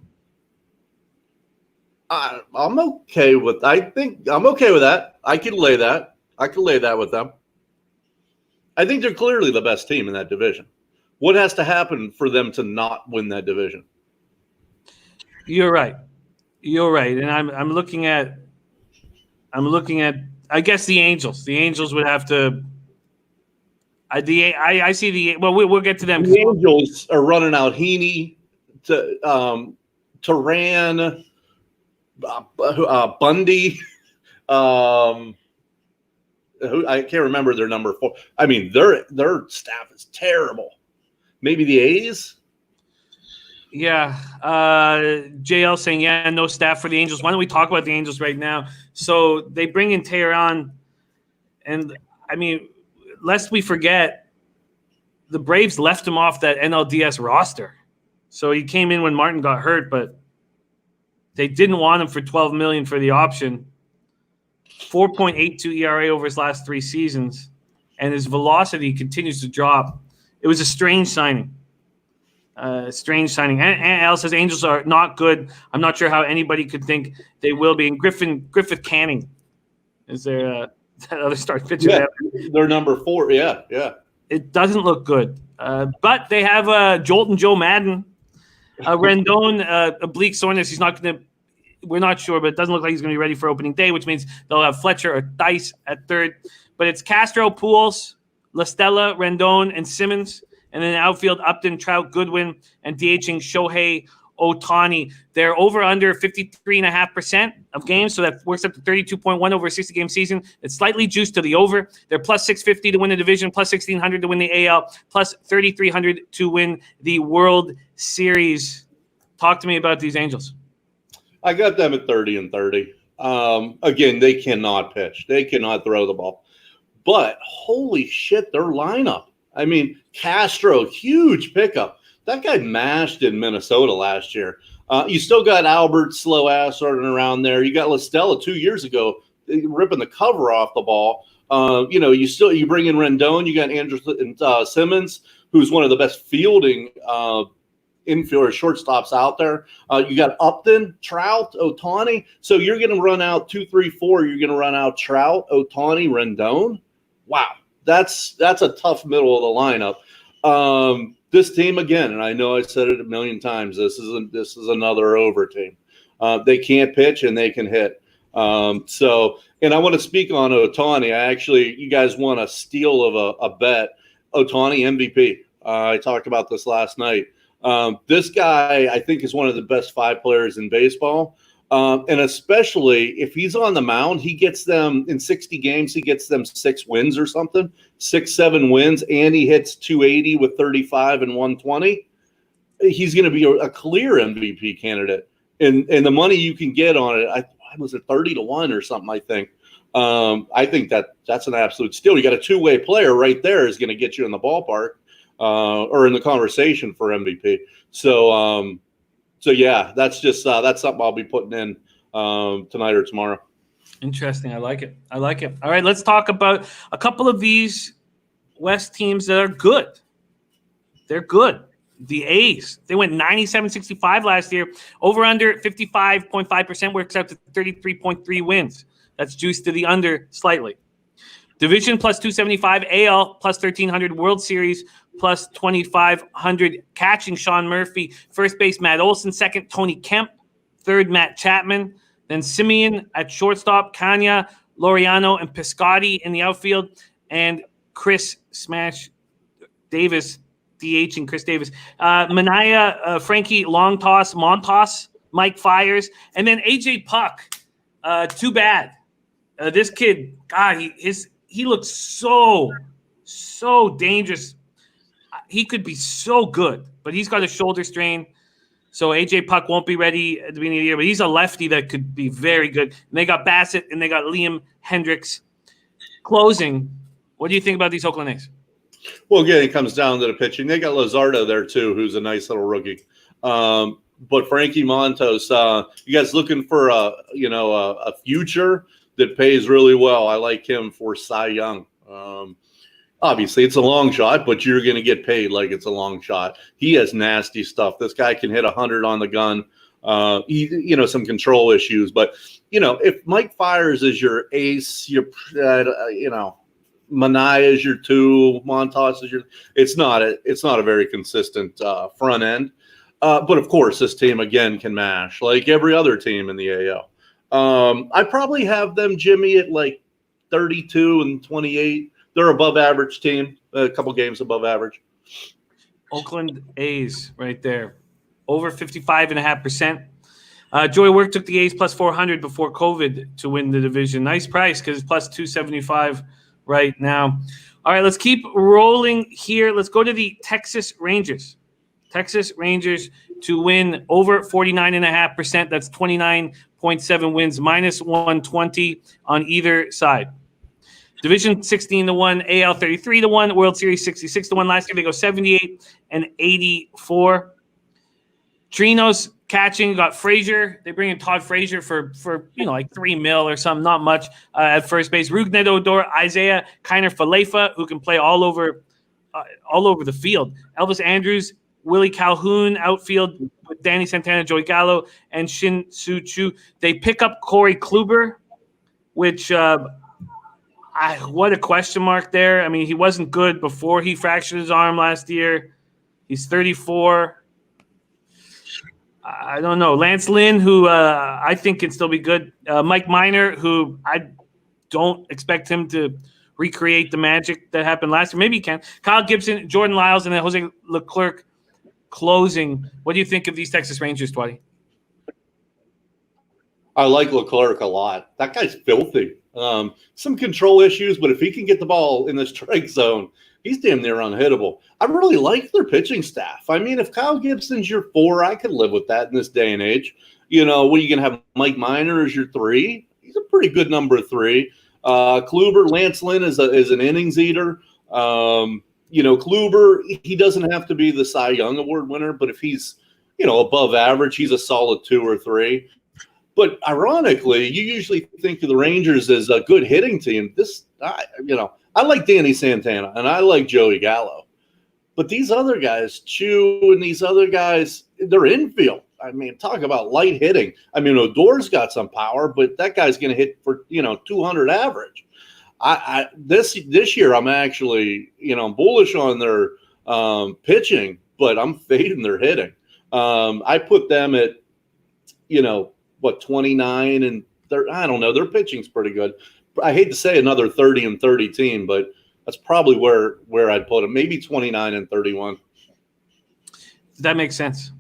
I'm okay with. I think I'm okay with that. I could lay that. I could lay that with them. I think they're clearly the best team in that division. What has to happen for them to not win that division? You're right. And I'm looking at I guess the Angels. The Angels would have to. I see the we'll get to them. The Angels are running out Heaney, Turan, Bundy. I can't remember their number 4. I mean, their staff is terrible. Maybe the A's. Yeah. JL saying, yeah, no staff for the Angels. Why don't we talk about the Angels right now? So they bring in Tehran, and I mean, lest we forget, the Braves left him off that NLDS roster. So he came in when Martin got hurt, but they didn't want him for $12 million for the option. 4.82 ERA over his last 3 seasons, and his velocity continues to drop. It was a strange signing. And Al says Angels are not good. I'm not sure how anybody could think they will be. And Griffith Canning is there that other start pitcher? Yeah, they're number 4. Yeah. It doesn't look good. But they have Jolton Joe Madden, Rendon, oblique soreness. He's not going to. We're not sure, but it doesn't look like he's going to be ready for opening day, which means they'll have Fletcher or Dice at third. But it's Castro, Pujols, La Stella, Rendon, and Simmons. And then outfield, Upton, Trout, Goodwin, and DHing Shohei Ohtani. They're over under 53.5% of games, so that works up to 32.1 over a 60-game season. It's slightly juiced to the over. They're plus 650 to win the division, plus 1,600 to win the AL, plus 3,300 to win the World Series. Talk to me about these Angels. I got them at 30-30. Again, they cannot pitch. They cannot throw the ball. But holy shit, their lineup. I mean, Castro, huge pickup. That guy mashed in Minnesota last year. You still got Albert, slow ass running around there. You got La Stella 2 years ago ripping the cover off the ball. You bring in Rendon. You got Andrew Simmons, who's one of the best fielding infielder shortstops out there. You got Upton, Trout, Ohtani. So you're going to run out 2, 3, 4. You're going to run out Trout, Ohtani, Rendon. Wow. That's a tough middle of the lineup. This team, again, and I know I said it a million times, this is another over team. They can't pitch and they can hit. And I want to speak on Ohtani. You guys won a steal of a bet. Ohtani MVP. I talked about this last night. This guy, I think, is one of the best 5 players in baseball. And especially if he's on the mound, he gets them in 60 games, he gets them 6 wins or something, 6, 7 wins, and he hits 280 with 35 and 120. He's going to be a clear MVP candidate. And the money you can get on it, I was at 30-1 or something, I think. I think that's an absolute steal. You got a 2-way player right there is going to get you in the ballpark or in the conversation for MVP. So yeah, that's something I'll be putting in tonight or tomorrow. Interesting. I like it. All right, let's talk about a couple of these West teams that are good. They're good. The A's, they went 97-65 last year. Over under 55.5% works out to 33.3 wins. That's juiced to the under slightly. Division plus 275, AL plus 1,300, World Series plus 2,500. Catching Sean Murphy, first base Matt Olson, second Tony Kemp, third Matt Chapman, then Simeon at shortstop, Kanya, Laureano, and Piscotti in the outfield, and Chris Smash Davis, DH and Chris Davis. Manaea, Frankie Long Toss, Montas, Mike Fiers, and then AJ Puck. Too bad. This kid, God, he looks so dangerous. He could be so good, but he's got a shoulder strain. So AJ Puck won't be ready at the beginning of the year, but he's a lefty that could be very good. And they got Bassett and they got Liam Hendricks. Closing, what do you think about these Oakland A's? Well, again, it comes down to the pitching. They got Luzardo there too, who's a nice little rookie. But Frankie Montas, you guys looking for a future that pays really well? I like him for Cy Young. Obviously, it's a long shot, but you're going to get paid like it's a long shot. He has nasty stuff. This guy can hit 100 on the gun. Some control issues, but if Mike Fiers is your ace, Manaya is your 2, Montas is your. It's not a very consistent front end, but of course this team again can mash like every other team in the AL. I probably have them, Jimmy, at like 32 and 28. They're above average team, a couple games above average. Oakland A's right there, over 55.5%. Joey Work took the A's plus 400 before COVID to win the division. Nice price because it's plus 275 right now. All right, let's keep rolling here. Let's go to the Texas Rangers. Texas Rangers to win over 49.5%. That's 29.7 wins, minus 120 on either side. Division 16-1, AL 33-1, World Series 66-1. Last year they go 78 and 84. Trino's catching, got Frazier. They bring in Todd Frazier for like $3 million or something, not much at first base. Rougned Odor, Isaiah Kiner Falefa, who can play all over the field. Elvis Andrews, Willie Calhoun, outfield with Danny Santana, Joey Gallo, and Shin Soo Choo. They pick up Corey Kluber, which what a question mark there. I mean, he wasn't good before he fractured his arm last year. He's 34. I don't know. Lance Lynn, who I think can still be good. Mike Minor, who I don't expect him to recreate the magic that happened last year. Maybe he can. Kyle Gibson, Jordan Lyles, and then Jose Leclerc closing. What do you think of these Texas Rangers, Twatty? I like Leclerc a lot. That guy's filthy. Some control issues, but if he can get the ball in the strike zone, he's damn near unhittable. I really like their pitching staff. I mean, if Kyle Gibson's your 4, I could live with that in this day and age. You know, what are you going to have Mike Minor as your 3? He's a pretty good number 3. Kluber, Lance Lynn is an innings eater. Kluber, he doesn't have to be the Cy Young Award winner, but if he's, above average, he's a solid 2 or 3. But ironically, you usually think of the Rangers as a good hitting team. I like Danny Santana and I like Joey Gallo. But these other guys, Chu and these other guys, they're infield. I mean, talk about light hitting. I mean, Odor's got some power, but that guy's going to hit for, 200 average. This year, I'm actually, bullish on their pitching, but I'm fading their hitting. I put them at, 29 and 30. I don't know. Their pitching's pretty good. I hate to say another 30 and 30 team, but that's probably where I'd put them. Maybe 29 and 31. That makes sense.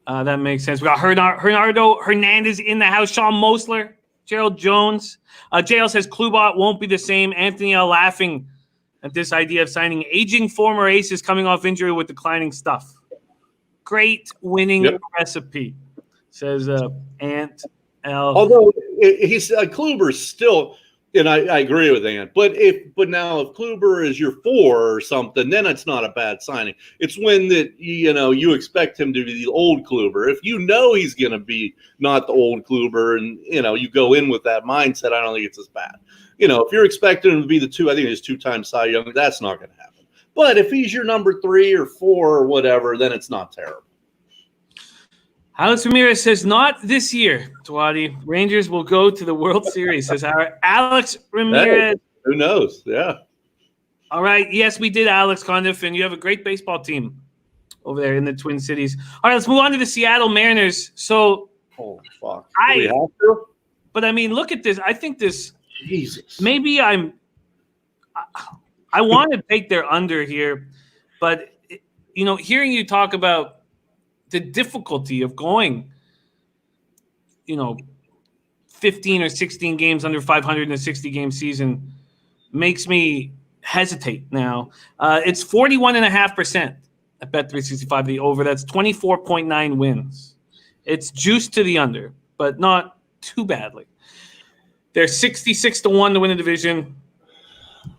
We got Hernando Hernandez in the house. Sean Mosler, Gerald Jones. JL says Klubot won't be the same. Anthony L. laughing at this idea of signing aging former aces coming off injury with declining stuff. Great winning recipe, says Ant L. Although he's Kluber's still, and I agree with Ant. But now if Kluber is your 4 or something, then it's not a bad signing. It's when that you expect him to be the old Kluber. If he's going to be not the old Kluber, and you go in with that mindset, I don't think it's as bad. If you're expecting him to be the 2, I think it's 2-time Cy Young. That's not going to happen. But if he's your number 3 or 4 or whatever, then it's not terrible. Alex Ramirez says, not this year, Twatty. Rangers will go to the World Series, says Alex Ramirez. Hey, who knows? Yeah. All right. Yes, we did, Alex Condiff, and you have a great baseball team over there in the Twin Cities. All right, let's move on to the Seattle Mariners. So, oh, fuck. Do we have to? But, I mean, look at this. I think this – Jesus. Maybe I want to take their under here, but, hearing you talk about the difficulty of going, 15 or 16 games under 500 in a 60-game season makes me hesitate now. It's 41.5% at Bet365, the over. That's 24.9 wins. It's juiced to the under, but not too badly. They're 66-1 to win the division,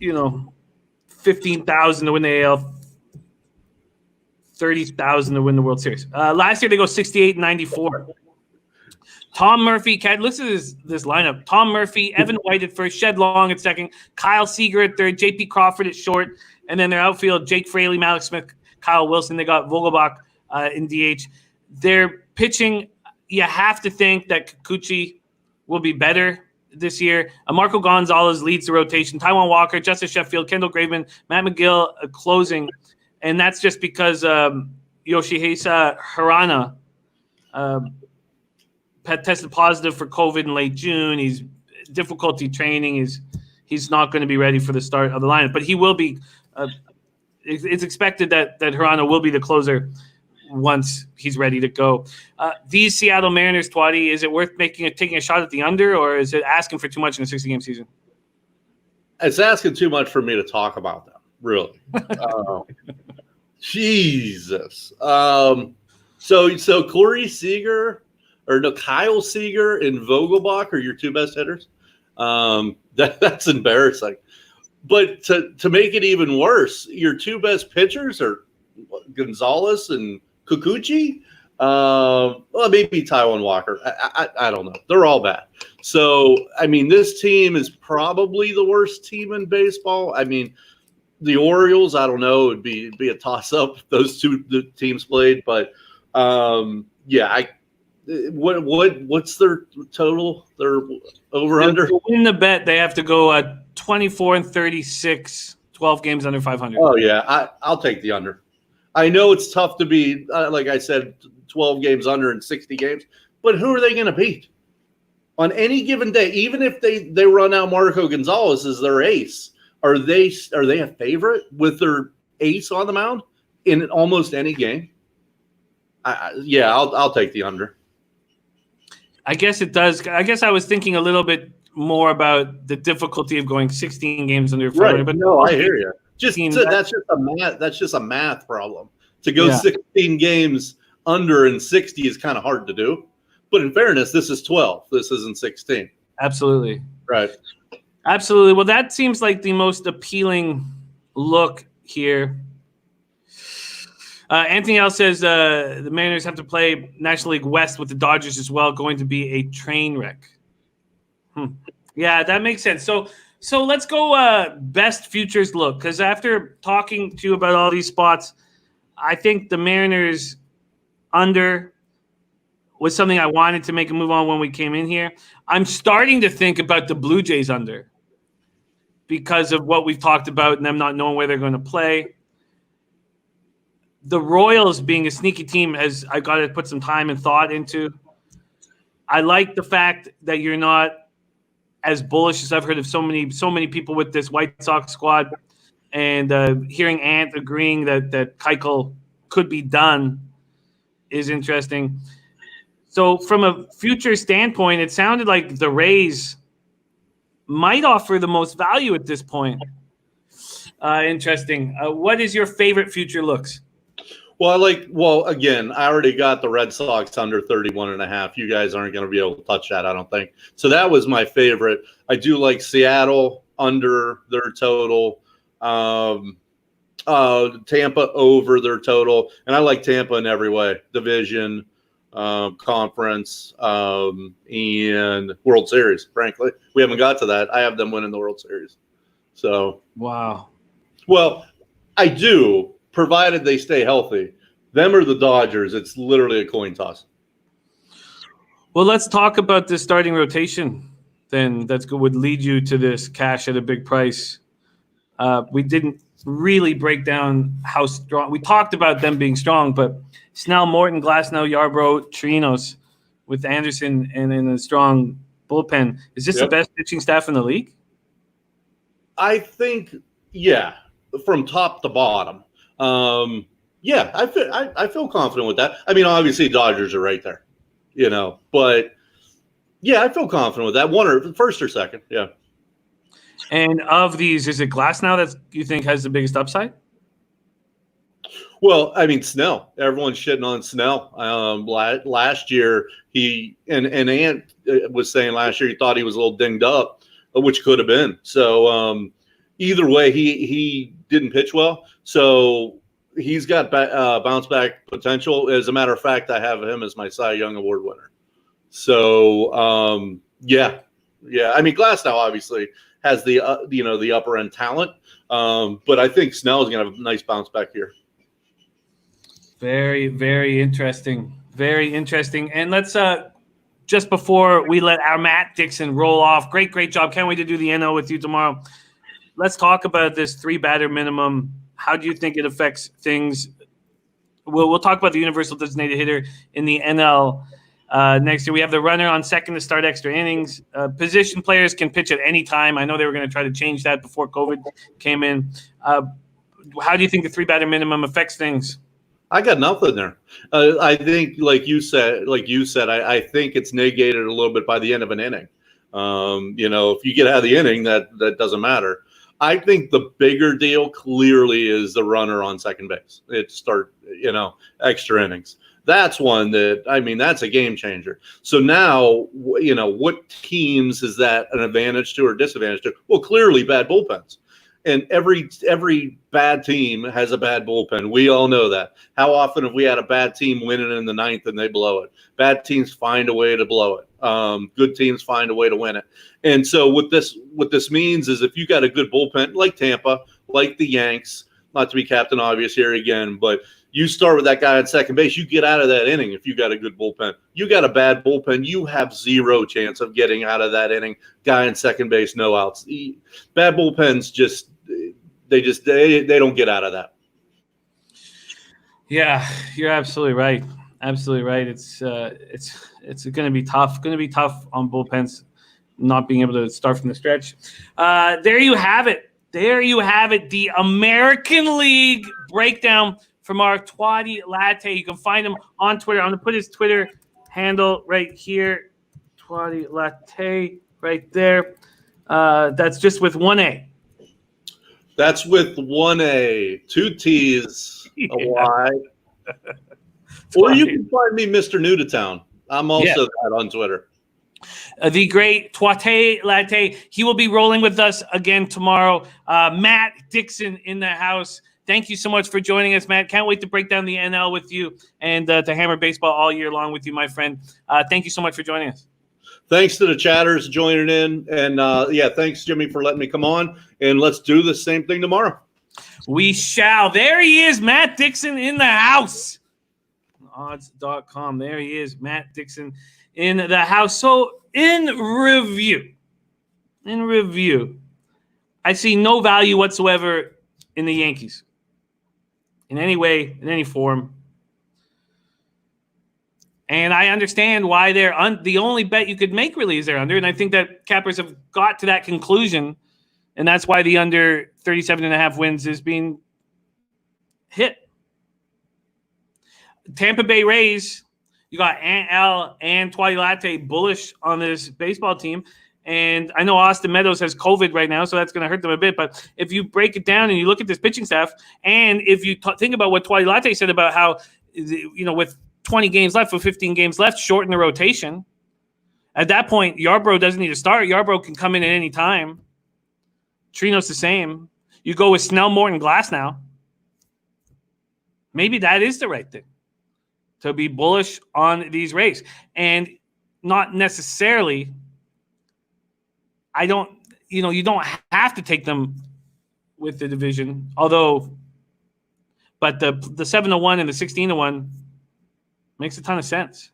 15,000 to win the AL, 30,000 to win the World Series. Last year they go 68-94. Tom Murphy, listen to this lineup. Tom Murphy, Evan White at first, Shed Long at second, Kyle Seager at third, J.P. Crawford at short, and then their outfield, Jake Fraley, Malik Smith, Kyle Wilson. They got Vogelbach in DH. Their pitching, you have to think that Kikuchi will be better this year. Marco Gonzalez leads the rotation. Taijuan Walker, Justice Sheffield, Kendall Graveman, Matt McGill closing. And that's just because Yoshihisa Harana tested positive for COVID in late June. He's difficulty training. He's not going to be ready for the start of the lineup, but he will be. It's expected that Harana will be the closer once he's ready to go. These Seattle Mariners, Twadi, is it worth taking a shot at the under, or is it asking for too much in a 60-game season? It's asking too much for me to talk about them, really. Jesus. So Corey Seager Kyle Seager and Vogelbach are your two best hitters. That's embarrassing. But to make it even worse, your two best pitchers are Gonzalez and Kikuchi. Well, maybe Taijuan Walker. I don't know. They're all bad. So, I mean, this team is probably the worst team in baseball. I mean, the Orioles, I don't know, it would be a toss-up if those two teams played. But, yeah, what's their total? Their over-under? To win the bet, they have to go 24-36, 12 games under 500. Oh, yeah. I'll take the under. I know it's tough to be, like I said, 12 games under in 60 games, but who are they going to beat on any given day? Even if they run out Marco Gonzalez as their ace, are they a favorite with their ace on the mound in almost any game? I'll take the under. I guess it does. I guess I was thinking a little bit more about the difficulty of going 16 games under 500. Right. But no, I hear you. That's just a math problem. To go 16 games under in 60 is kind of hard to do. But in fairness, this is 12. This isn't 16. Absolutely. Right. Absolutely. Well, that seems like the most appealing look here. Anthony L says the Mariners have to play National League West with the Dodgers as well. Going to be a train wreck. Yeah, that makes sense. So let's go best futures look, because after talking to you about all these spots, I think the Mariners under was something I wanted to make a move on when we came in here. I'm starting to think about the Blue Jays under because of what we've talked about and them not knowing where they're going to play. The Royals being a sneaky team, as I got to put some time and thought into. I like the fact that you're not as bullish as I've heard of so many people with this White Sox squad, and hearing Ant agreeing that Keuchel could be done is interesting. So from a future standpoint, it sounded like the Rays might offer the most value at this point. Interesting. What is your favorite future looks? Well, again, I already got the Red Sox under 31.5. You guys aren't going to be able to touch that, I don't think. So that was my favorite. I do like Seattle under their total, Tampa over their total, and I like Tampa in every way: division, conference, and World Series. Frankly, we haven't got to that. I have them winning the World Series. So wow. Well, I do. Provided they stay healthy. Them or the Dodgers, it's literally a coin toss. Well, let's talk about the starting rotation then. Would lead you to this cash at a big price. We didn't really break down how strong. We talked about them being strong, but Snell, Morton, Glasnow, Yarbrough, Chirinos with Anderson and in a strong bullpen. Is this the best pitching staff in the league? I think, yeah, from top to bottom. I feel confident with that. I mean, obviously Dodgers are right there, but yeah, I feel confident with that. One or first or second. Yeah. And of these, is it Glasnow that you think has the biggest upside? Well, I mean, Snell, everyone's shitting on Snell. Last year he and Ant was saying last year he thought he was a little dinged up, which could have been. So, either way, he didn't pitch well, so he's got bounce back potential. As a matter of fact, I have him as my Cy Young Award winner. So I mean, Glasnow obviously has the the upper end talent, but I think Snell is going to have a nice bounce back here. Very, very interesting. Very interesting. And let's just before we let our Matt Dickson roll off. Great job. Can't wait to do the NL with you tomorrow. Let's talk about this 3-batter minimum. How do you think it affects things? We'll talk about the universal designated hitter in the NL next year. We have the runner on second to start extra innings. Position players can pitch at any time. I know they were going to try to change that before COVID came in. How do you think the 3-batter minimum affects things? I got nothing there. I think, like you said, I think it's negated a little bit by the end of an inning. If you get out of the inning, that doesn't matter. I think the bigger deal clearly is the runner on second base. It start, extra innings. That's one that's a game changer. So now, what teams is that an advantage to or disadvantage to? Well, clearly bad bullpens. And every bad team has a bad bullpen. We all know that. How often have we had a bad team winning in the ninth and they blow it? Bad teams find a way to blow it. Good teams find a way to win it. And so what this means is if you got a good bullpen like Tampa, like the Yanks, not to be Captain Obvious here again, but you start with that guy at second base, you get out of that inning if you got a good bullpen. You got a bad bullpen, you have zero chance of getting out of that inning. Guy in second base, no outs. Bad bullpens they don't get out of that. Yeah, you're absolutely right. Absolutely right. It's going to be tough. Going to be tough on bullpens not being able to start from the stretch. There you have it. The American League breakdown from our Twatty Latte. You can find him on Twitter. I'm going to put his Twitter handle right here. Twatty Latte right there. That's just with one A. That's with one A, 2 T's, a Y. Or you can find me Mr. New to Town. I'm also that on Twitter. The great Twatty Latte. He will be rolling with us again tomorrow. Matt Dickson in the house. Thank you so much for joining us, Matt. Can't wait to break down the NL with you and to hammer baseball all year long with you, my friend. Thank you so much for joining us. Thanks to the chatters joining in. And, thanks, Jimmy, for letting me come on. And let's do the same thing tomorrow. We shall. There he is, Matt Dickson in the house. Odds.com. There he is, Matt Dickson in the house. So in review, I see no value whatsoever in the Yankees in any way, in any form. And I understand why they're the only bet you could make really is they're under. And I think that cappers have got to that conclusion. And that's why the under 37.5 wins is being hit. Tampa Bay Rays, you got Aunt Al and Twatty Latte bullish on this baseball team. And I know Austin Meadows has COVID right now, so that's going to hurt them a bit. But if you break it down and you look at this pitching staff, and if you think about what Twatty Latte said about how, with 20 games left, with 15 games left, shorten the rotation. At that point, Yarbrough doesn't need to start. Yarbrough can come in at any time. Trino's the same. You go with Snell, Morton, Glass now. Maybe that is the right thing, to be bullish on these Rays. And not necessarily, you don't have to take them with the division, but the 7-1 and the 16-1 makes a ton of sense.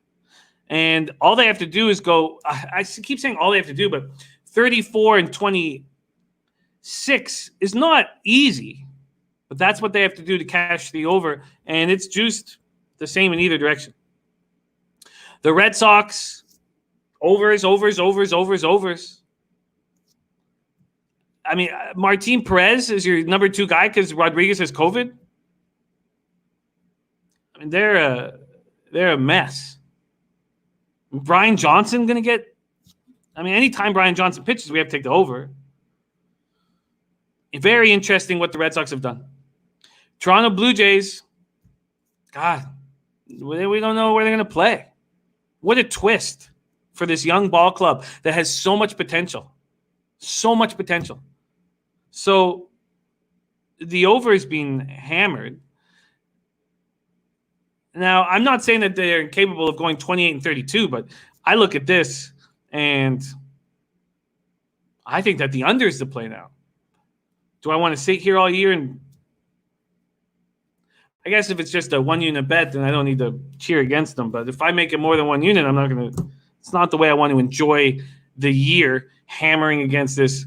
And all they have to do is go, I keep saying all they have to do, but 34-26 is not easy, but that's what they have to do to cash the over. And it's juiced the same in either direction. The Red Sox, overs. I mean, Martin Perez is your number 2 guy because Rodriguez has COVID. I mean, they're a mess. Brian Johnson going to get – anytime Brian Johnson pitches, we have to take the over. Very interesting what the Red Sox have done. Toronto Blue Jays, God, we don't know where they're going to play. What a twist for this young ball club that has so much potential. So much potential. So the over is being hammered. Now, I'm not saying that they're incapable of going 28-32, but I look at this and I think that the under is the play now. Do I want to sit here all year? And I guess if it's just a 1-unit bet, then I don't need to cheer against them. But if I make it more than 1 unit, I'm not going to It's not the way I want to enjoy the year, hammering against this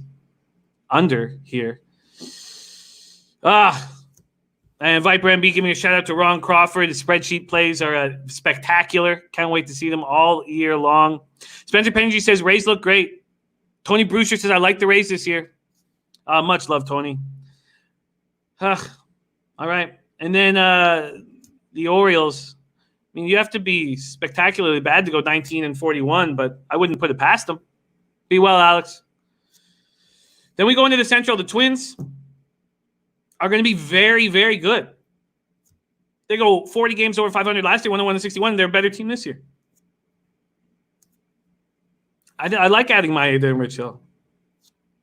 under here. And Viper MB giving a shout out to Ron Crawford. The spreadsheet plays are spectacular. Can't wait to see them all year long. Spencer Penji says Rays look great. Tony Brewster says I like the Rays this year. Much love, Tony. All right. And then the Orioles. I mean, you have to be spectacularly bad to go 19-41, but I wouldn't put it past them. Be well, Alex. Then we go into the Central. The Twins are going to be very, very good. They go 40 games over 500 last year, 101-61. They're a better team this year. I like adding Maeda and Rich Hill.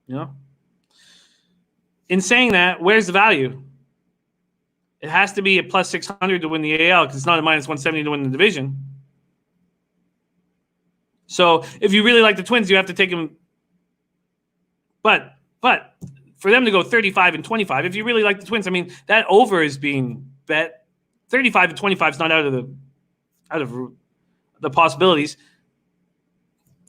You know? In saying that, where's the value? It has to be a plus 600 to win the AL because it's not a minus 170 to win the division. So if you really like the Twins, you have to take them. But for them to go 35-25, if you really like the Twins, I mean, that over is being bet. 35-25 is not out of the possibilities.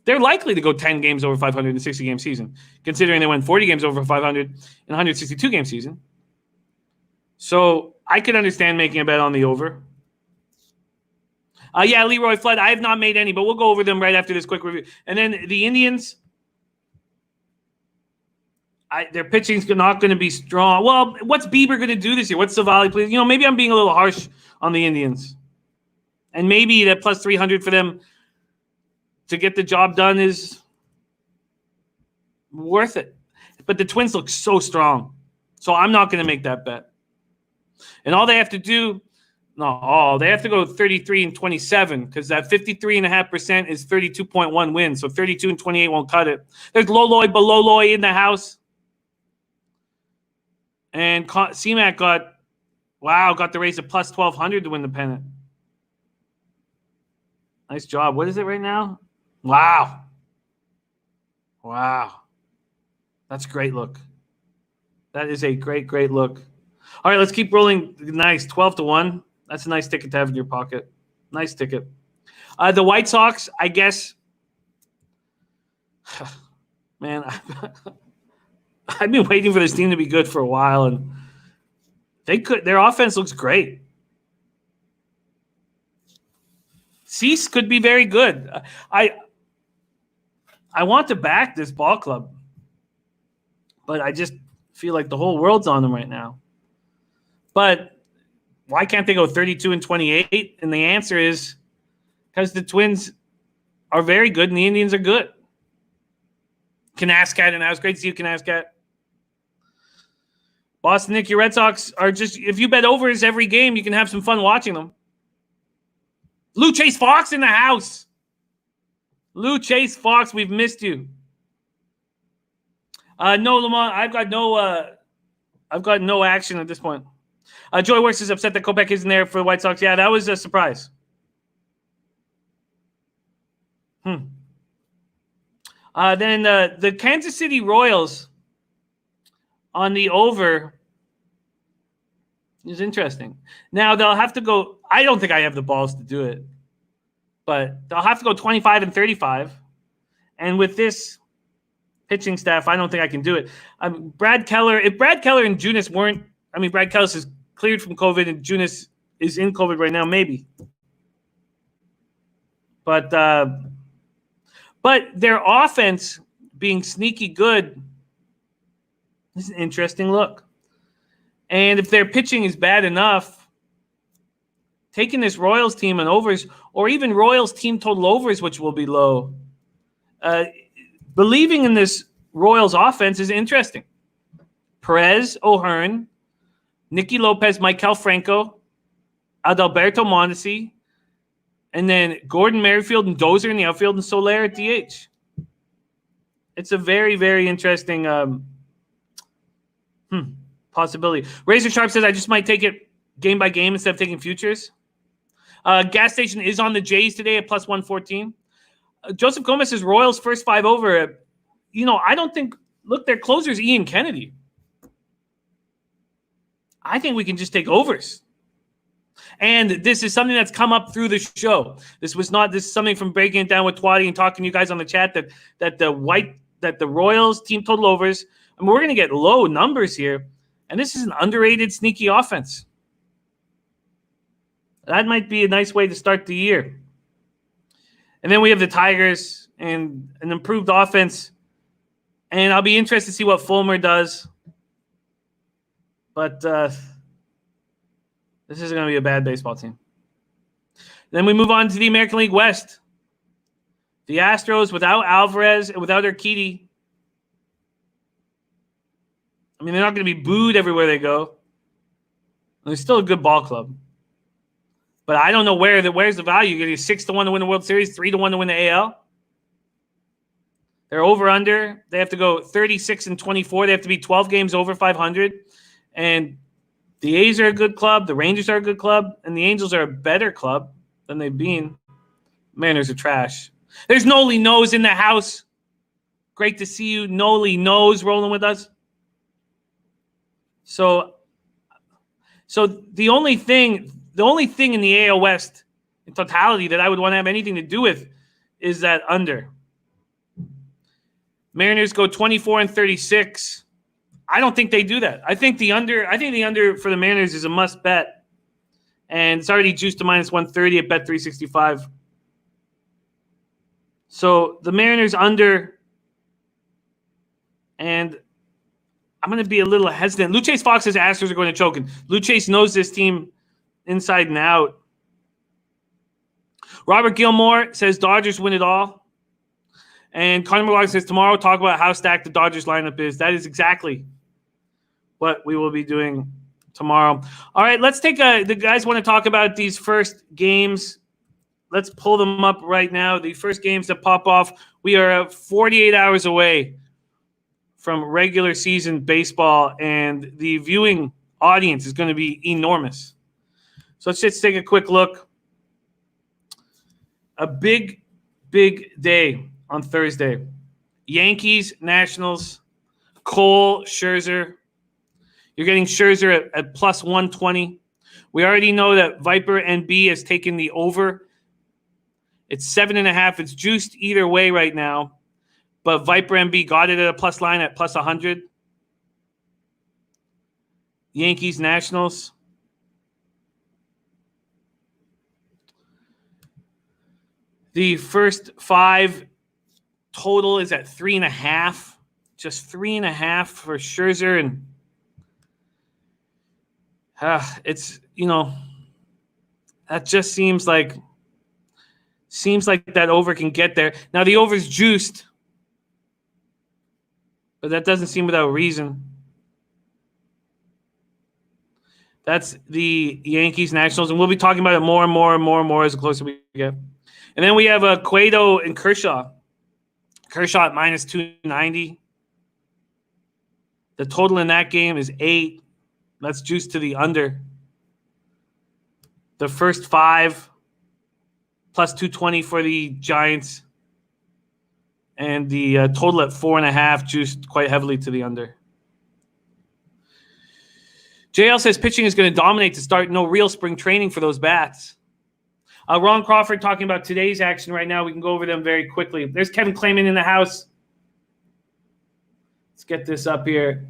They're likely to go 10 games over 500 in a 60-game season, considering they went 40 games over 500 in a 162-game season. So I could understand making a bet on the over. Yeah, Leroy Flood. I have not made any, but we'll go over them right after this quick review. And then the Indians, their pitching's not going to be strong. Well, what's Bieber going to do this year? What's Savali? Please, maybe I'm being a little harsh on the Indians, and maybe that plus 300 for them to get the job done is worth it. But the Twins look so strong, so I'm not going to make that bet. And all they have to do, they have to go 33-27 because that 53.5% is 32.1 wins. So 32-28 won't cut it. There's Loloy Baloloy in the house. And CMAC got the Rays at plus 1,200 to win the pennant. Nice job. What is it right now? Wow. That's a great look. That is a great, great look. All right, let's keep rolling. Nice, 12-1. That's a nice ticket to have in your pocket. Nice ticket. The White Sox, I guess. Man, I've been waiting for this team to be good for a while, and their offense looks great. Cease could be very good. I want to back this ball club, but I just feel like the whole world's on them right now. But why can't they go 32-28? And the answer is because the Twins are very good and the Indians are good. Canascat, and that was great to see you, Canascat. Boston Nick, your Red Sox are just, if you bet overs every game, you can have some fun watching them. Lou Chase Fox in the house. Lou Chase Fox, we've missed you. No, Lamont, I've got no action at this point. Joy Works is upset that Kopech isn't there for the White Sox. Yeah, that was a surprise. Then the Kansas City Royals on the over is interesting. Now they'll have to go. I don't think I have the balls to do it, but they'll have to go 25-35. And with this pitching staff, I don't think I can do it. Brad Keller. If Brad Keller and Junis weren't, Brad Keller is cleared from COVID and Junis is in COVID right now, maybe. But their offense being sneaky good is an interesting look. And if their pitching is bad enough, taking this Royals team on overs, or even Royals team total overs, which will be low, believing in this Royals offense is interesting. Perez, O'Hearn, Nicky Lopez, Maikel Franco, Adalberto Mondesi, and then Gordon Merrifield and Dozier in the outfield and Soler at DH. It's a very, very interesting possibility. Razor Sharp says, I just might take it game by game instead of taking futures. Gas Station is on the Jays today at plus 114. Joseph Gomez says Royals first 5 over. I don't think – look, their closer is Ian Kennedy. I think we can just take overs. And this is something that's come up through the show. This is something from breaking it down with Twatty and talking to you guys on the chat that the Royals team total overs. I mean, we're going to get low numbers here, and this is an underrated, sneaky offense. That might be a nice way to start the year. And then we have the Tigers and an improved offense, and I'll be interested to see what Fulmer does. But this is going to be a bad baseball team. Then we move on to the American League West. The Astros without Alvarez and without Urquidy. I mean, they're not going to be booed everywhere they go. And they're still a good ball club. But I don't know where's the value. You're getting 6-1 to win the World Series, 3-1 to win the AL. They're over under. They have to go 36-24. They have to be 12 games over 500. And the A's are a good club. The Rangers are a good club. And the Angels are a better club than they've been. Mariners are trash. There's Noli Nose in the house. Great to see you. Noli Nose rolling with us. So the only thing in the AL West in totality that I would want to have anything to do with is that under. Mariners go 24-36. I don't think they do that. I think the under for the Mariners is a must bet. And it's already juiced to -130 at Bet365. So the Mariners under, and I'm going to be a little hesitant. Luchase Fox says Astros are going to choke. And Luchase knows this team inside and out. Robert Gilmore says Dodgers win it all. And Connor McLaughlin says tomorrow talk about how stacked the Dodgers lineup is. That is exactly what we will be doing tomorrow. All right, let's take the guys want to talk about these first games. Let's pull them up right now. The first games that pop off. We are 48 hours away from regular season baseball, and the viewing audience is going to be enormous. So let's just take a quick look. A big, big day on Thursday. Yankees, Nationals, Cole, Scherzer. You're getting Scherzer at plus 120. We already know that Viper NB has taken the over. It's 7.5. It's juiced either way right now. But Viper MB got it at a plus line at plus 100. Yankees, Nationals. The first 5 total is at 3.5. Just 3.5 for Scherzer. And it's, that just seems like that over can get there. Now the over's juiced. But that doesn't seem without reason. That's the Yankees Nationals, and we'll be talking about it more and more as the closer we get. And then we have Cueto and Kershaw. Kershaw at minus 290. The total in that game is 8. That's juiced to the under. The first 5 plus 220 for the Giants. And the total at 4.5 juiced quite heavily to the under. JL says pitching is going to dominate to start. No real spring training for those bats. Ron Crawford talking about today's action right now. We can go over them very quickly. There's Kevin Clayman in the house. Let's get this up here.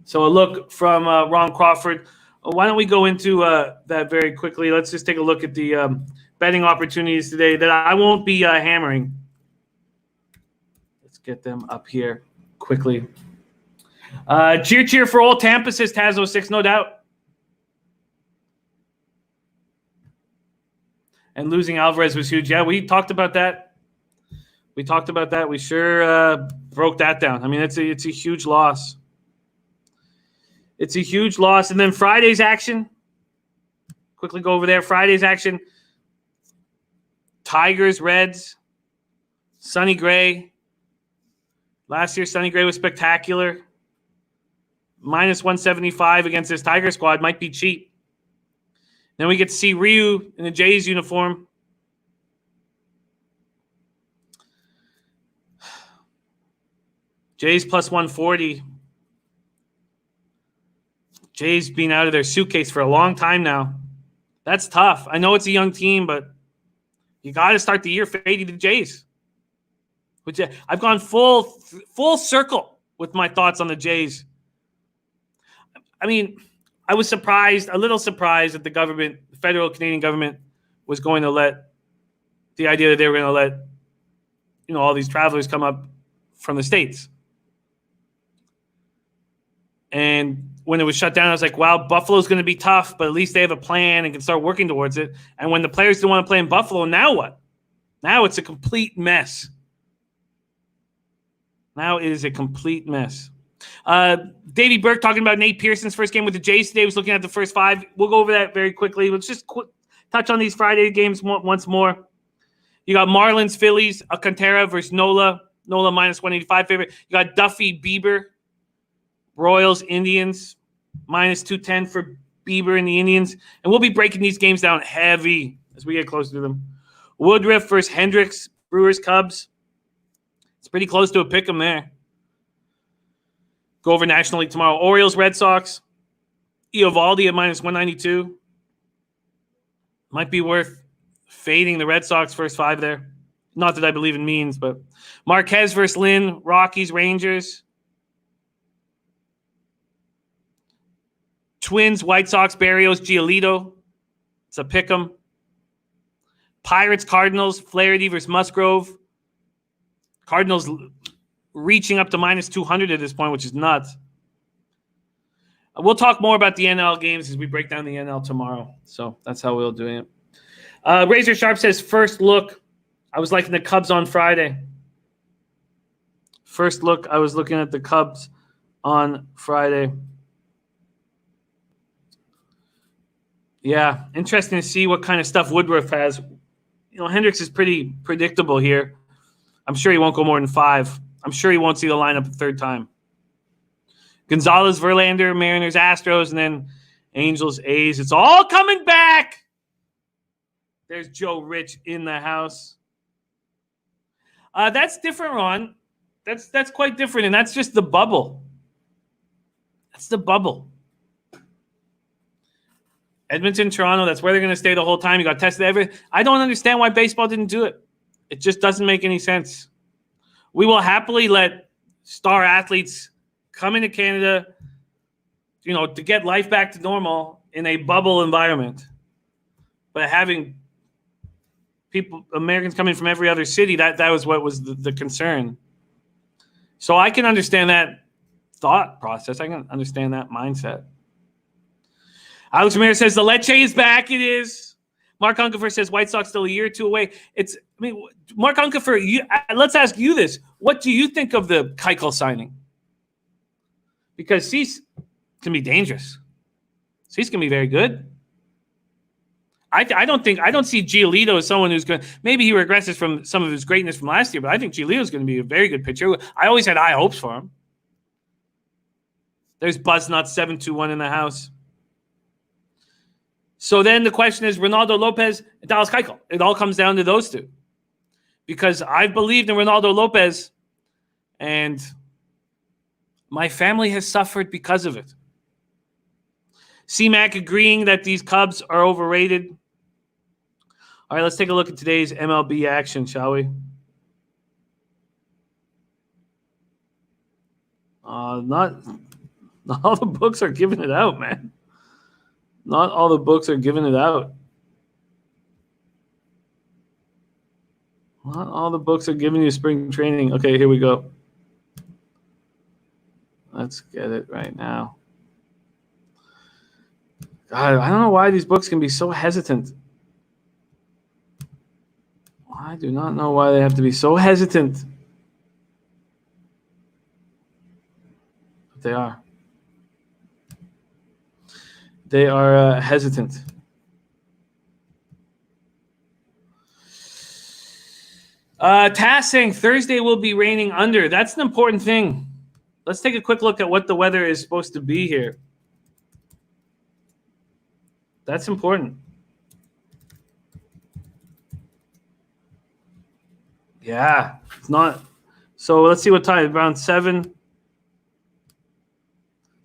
So a look from Ron Crawford. Why don't we go into that very quickly? Let's just take a look at the betting opportunities today that I won't be hammering. Let's get them up here quickly. Cheer for old Tampa, says Taz06, no doubt. And losing Alvarez was huge. Yeah, we talked about that. We sure broke that down. I mean, it's a huge loss. It's a huge loss. And then Friday's action. Quickly go over there. Friday's action. Tigers, Reds. Sonny Gray. Last year, Sonny Gray was spectacular. Minus 175 against this Tiger squad might be cheap. Then we get to see Ryu in the Jays uniform. Jays plus 140. Jays been out of their suitcase for a long time now. That's tough. I know it's a young team, but you got to start the year fading the Jays. Which I've gone full circle with my thoughts on the Jays. I mean, I was a little surprised that the federal Canadian government was going to let the idea that they were going to let, all these travelers come up from the States. And when it was shut down, I was like, wow, Buffalo's going to be tough, but at least they have a plan and can start working towards it. And when the players don't want to play in Buffalo, now what? Now it's a complete mess. Now it is a complete mess. Davey Burke talking about Nate Pearson's first game with the Jays today. Was looking at the first 5. We'll go over that very quickly. Let's just touch on these Friday games once more. You got Marlins, Phillies, Alcantara versus Nola. Nola minus 185 favorite. You got Duffy, Bieber. Royals, Indians, minus 210 for Bieber and the Indians. And we'll be breaking these games down heavy as we get closer to them. Woodruff versus Hendricks, Brewers, Cubs. It's pretty close to a pick 'em there. Go over National League tomorrow. Orioles, Red Sox. Eovaldi at minus 192. Might be worth fading the Red Sox first 5 there. Not that I believe in means, but Marquez versus Lynn, Rockies, Rangers. Twins, White Sox, Barrios, Giolito. It's a pick 'em. Pirates, Cardinals, Flaherty versus Musgrove. Cardinals reaching up to minus 200 at this point, which is nuts. We'll talk more about the NL games as we break down the NL tomorrow. So that's how we'll do it. Razor Sharp says, first look, I was liking the Cubs on Friday. First look, I was looking at the Cubs on Friday. Yeah, interesting to see what kind of stuff Woodruff has. Hendricks is pretty predictable here. I'm sure he won't go more than 5. I'm sure he won't see the lineup a third time. Gonzalez, Verlander, Mariners, Astros, and then Angels, A's. It's all coming back. There's Joe Rich in the house. That's different, Ron. That's quite different, and that's just the bubble. That's the bubble. Edmonton, Toronto, that's where they're going to stay the whole time. You got tested I don't understand why baseball didn't do it. It just doesn't make any sense. We will happily let star athletes come into Canada, to get life back to normal in a bubble environment. But having Americans coming from every other city, that was what was the concern. So I can understand that thought process. I can understand that mindset. Alex Ramirez says the Leche is back. It is. Mark Unkefer says White Sox still a year or 2 away. Mark Unkefer, let's ask you this. What do you think of the Keuchel signing? Because Cease can be dangerous. Cease can be very good. I don't see Giolito as someone who's going to, maybe he regresses from some of his greatness from last year, but I think Giolito is going to be a very good pitcher. I always had high hopes for him. There's Buzznuts 721 in the house. So then the question is Ronaldo Lopez and Dallas Keuchel. It all comes down to those two. Because I've believed in Ronaldo Lopez, and my family has suffered because of it. C-Mac agreeing that these Cubs are overrated. All right, let's take a look at today's MLB action, shall we? Not all the books are giving it out, man. Not all the books are giving it out. Not all the books are giving you spring training. Okay, here we go. Let's get it right now. God, I don't know why these books can be so hesitant. I do not know why they have to be so hesitant. But they are. They are hesitant. Tass saying Thursday will be raining under. That's an important thing. Let's take a quick look at what the weather is supposed to be here. That's important. Yeah, it's not. So let's see what time. Around 7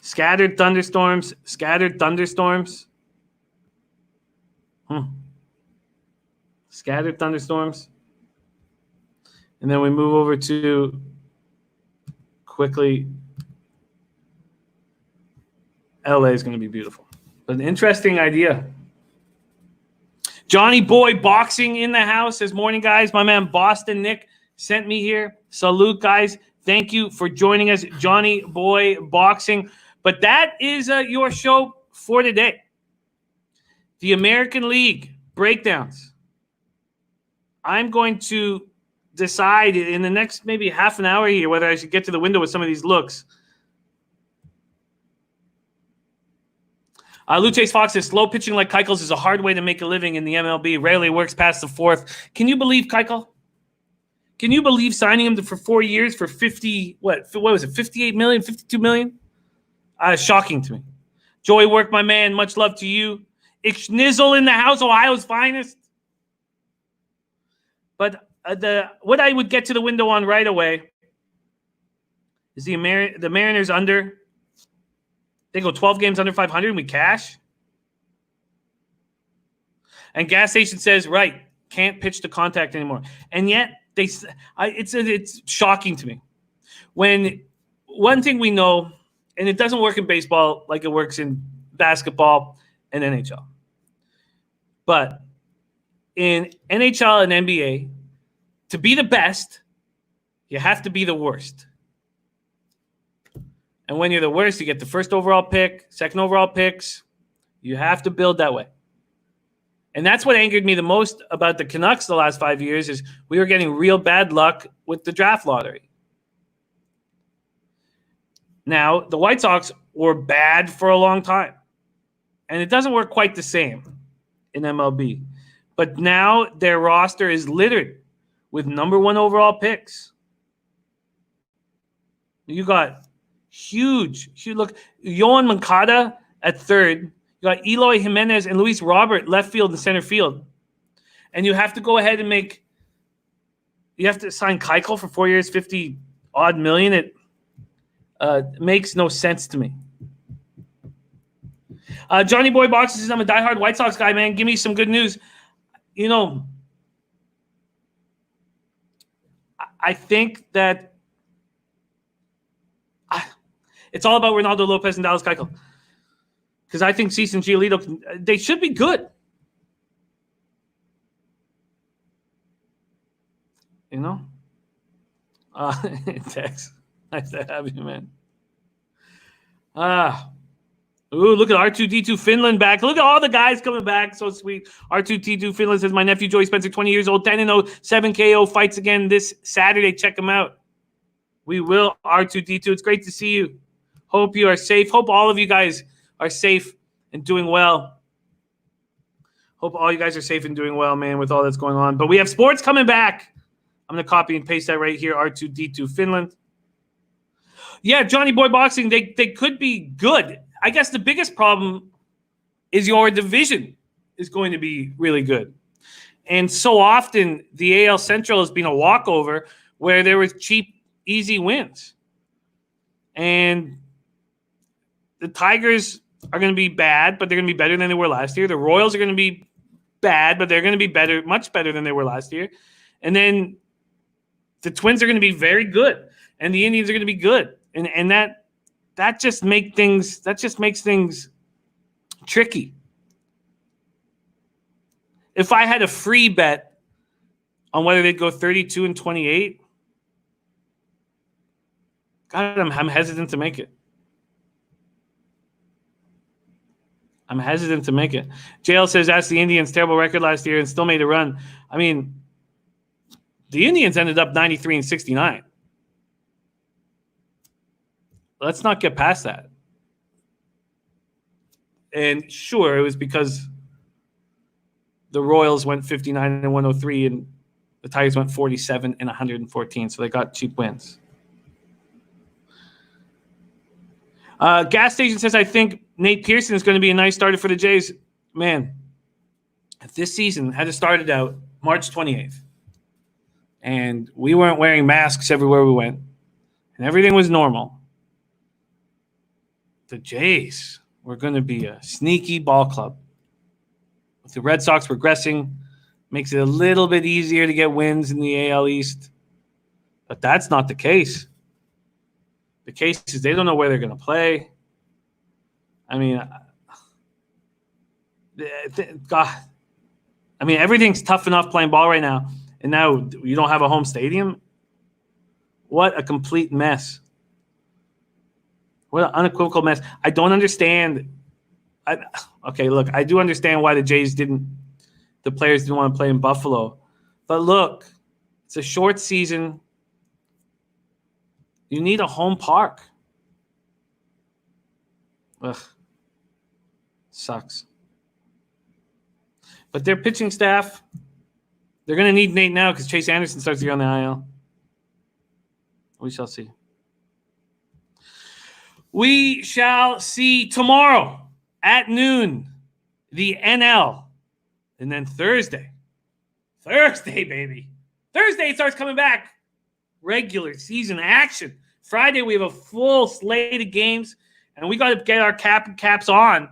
Scattered thunderstorms. Scattered thunderstorms. Scattered thunderstorms. And then we move over to quickly. LA is going to be beautiful. But an interesting idea. Johnny Boy Boxing in the house says, morning, guys. My man Boston Nick sent me here. Salute, guys. Thank you for joining us, Johnny Boy Boxing. But that is your show for today. The American League breakdowns. I'm going to decide in the next maybe half an hour here whether I should get to the window with some of these looks. Luchace Fox says, slow pitching like Keuchel's is a hard way to make a living in the MLB. Rarely works past the fourth. Can you believe Keuchel? Can you believe signing him for 4 years for 50, what was it, 58 million, 52 million? Shocking to me. Joey Work, my man, much love to you. Ixnizzle in the house, Ohio's finest. But what I would get to the window on right away is the Mariners under. They go 12 games under 500 and we cash. And Gas Station says, right, can't pitch to contact anymore. And yet, it's shocking to me. When one thing we know, and it doesn't work in baseball like it works in basketball and NHL. But in NHL and NBA, to be the best, you have to be the worst. And when you're the worst, you get the first overall pick, second overall picks. You have to build that way. And that's what angered me the most about the Canucks the last 5 years is we were getting real bad luck with the draft lottery. Now, the White Sox were bad for a long time. And it doesn't work quite the same in MLB. But now their roster is littered with number one overall picks. You got huge. Look, Yohan Moncada at third. You got Eloy Jimenez and Luis Robert left field and center field. And you have to go ahead and you have to sign Keuchel for 4 years, 50-odd million. It makes no sense to me. Johnny Boy Boxes says, I'm a diehard White Sox guy, man. Give me some good news. You know, I think that it's all about Ronaldo Lopez and Dallas Keuchel. Because I think Cease and Giolito, they should be good. You know? Tex. Nice to have you, man. Ooh, look at R2D2 Finland back. Look at all the guys coming back. So sweet. R2D2 Finland says, my nephew Joey Spencer, 20 years old, 10-0, 7 KO, fights again this Saturday. Check him out. We will, R2D2. It's great to see you. Hope you are safe. Hope all of you guys are safe and doing well. Hope all you guys are safe and doing well, man, with all that's going on. But we have sports coming back. I'm going to copy and paste that right here, R2D2 Finland. Yeah, Johnny Boy Boxing, they could be good. I guess the biggest problem is your division is going to be really good. And so often the AL Central has been a walkover where there was cheap, easy wins. And the Tigers are going to be bad, but they're going to be better than they were last year. The Royals are going to be bad, but they're going to be better, much better than they were last year. And then the Twins are going to be very good, and the Indians are going to be good. And that just makes things tricky. If I had a free bet on whether they'd go 32 and 28, God, I'm hesitant to make it. JL says, that's the Indians' terrible record last year and still made a run. I mean, the Indians ended up 93 and 69. Let's not get past that. And sure, it was because the Royals went 59 and 103 and the Tigers went 47 and 114, so they got cheap wins. Gas Station says, I think Nate Pearson is going to be a nice starter for the Jays. Man, this season had started out March 28th, and we weren't wearing masks everywhere we went, and everything was normal. the Jays were going to be a sneaky ball club. With the Red Sox progressing, makes it a little bit easier to get wins in the AL East. But that's not the case. The case is they don't know where they're going to play. I mean, God. I mean, everything's tough enough playing ball right now. And now you don't have a home stadium? What a complete mess. What an unequivocal mess. I don't understand. Okay, look, I do understand why the players didn't want to play in Buffalo. But look, it's a short season. You need a home park. Ugh. Sucks. But their pitching staff, they're going to need Nate now because Chase Anderson starts to get on the IL. We shall see. We shall see tomorrow at noon, the NL. And then Thursday, baby. Thursday, it starts coming back. Regular season action. Friday, we have a full slate of games. And we got to get our caps on.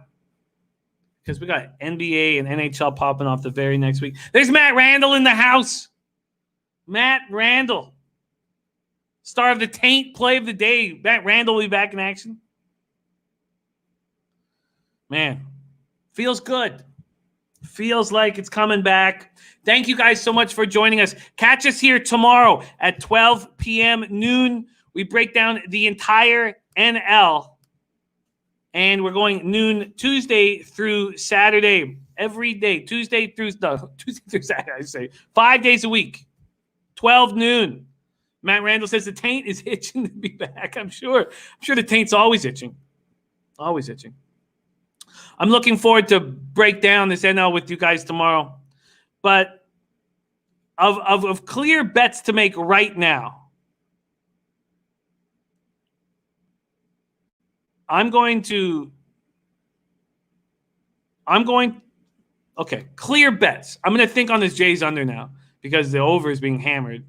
Because we got NBA and NHL popping off the very next week. There's Matt Randall in the house. Matt Randall. Star of the Taint play of the day. Matt Randall will be back in action. Man, feels good. Feels like it's coming back. Thank you guys so much for joining us. Catch us here tomorrow at 12 p.m. noon. We break down the entire NL. And we're going noon Tuesday through Saturday. Every day. Tuesday through Saturday, I say. 5 days a week. 12 noon. Matt Randall says the taint is itching to be back. I'm sure the taint's always itching. Always itching. I'm looking forward to break down this NL with you guys tomorrow. But of clear bets to make right now, clear bets. I'm going to think on this Jays under now because the over is being hammered.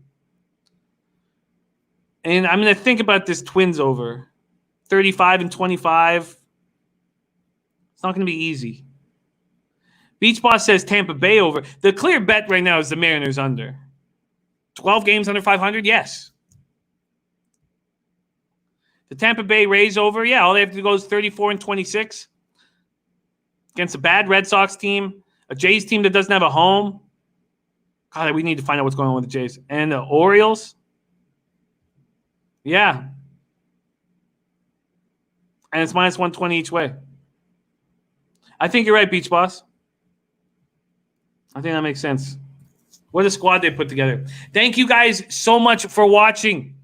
And I'm going to think about this Twins over. 35 and 25. It's not going to be easy. Beach Boss says Tampa Bay over. The clear bet right now is the Mariners under. 12 games under 500? Yes. The Tampa Bay Rays over? Yeah, all they have to go is 34 and 26. Against a bad Red Sox team. A Jays team that doesn't have a home. God, we need to find out what's going on with the Jays. And the Orioles? Yeah. And it's minus 120 each way. I think you're right, Beach Boss. I think that makes sense. What a squad they put together. Thank you guys so much for watching.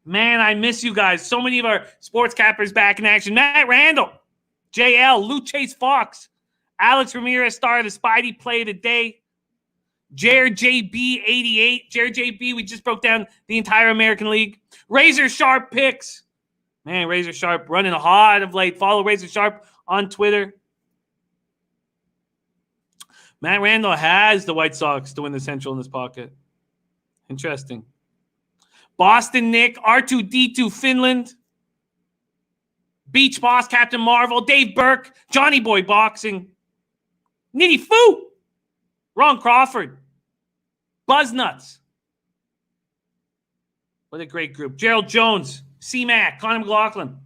Man, I miss you guys. So many of our sports cappers back in action. Matt Randall, JL, Lou Chase Fox, Alex Ramirez, star of the Spidey play of the day. Jared JB 88. Jared JB, we just broke down the entire American League. Razor Sharp picks. Man, Razor Sharp running hard of late. Follow Razor Sharp on Twitter. Matt Randall has the White Sox to win the Central in his pocket. Interesting. Boston Nick, R2D2 Finland. Beach Boss, Captain Marvel, Dave Burke, Johnny Boy Boxing. Nitty Foo. Ron Crawford. Buzznuts. What a great group. Gerald Jones, C-Mac, Conor McLaughlin.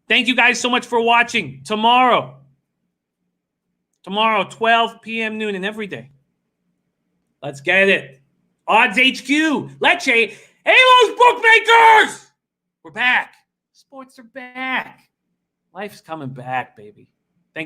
Thank you guys so much for watching. Tomorrow, 12 p.m. noon and every day. Let's get it. Odds HQ. Lecce. Halos Bookmakers. We're back. Sports are back. Life's coming back, baby.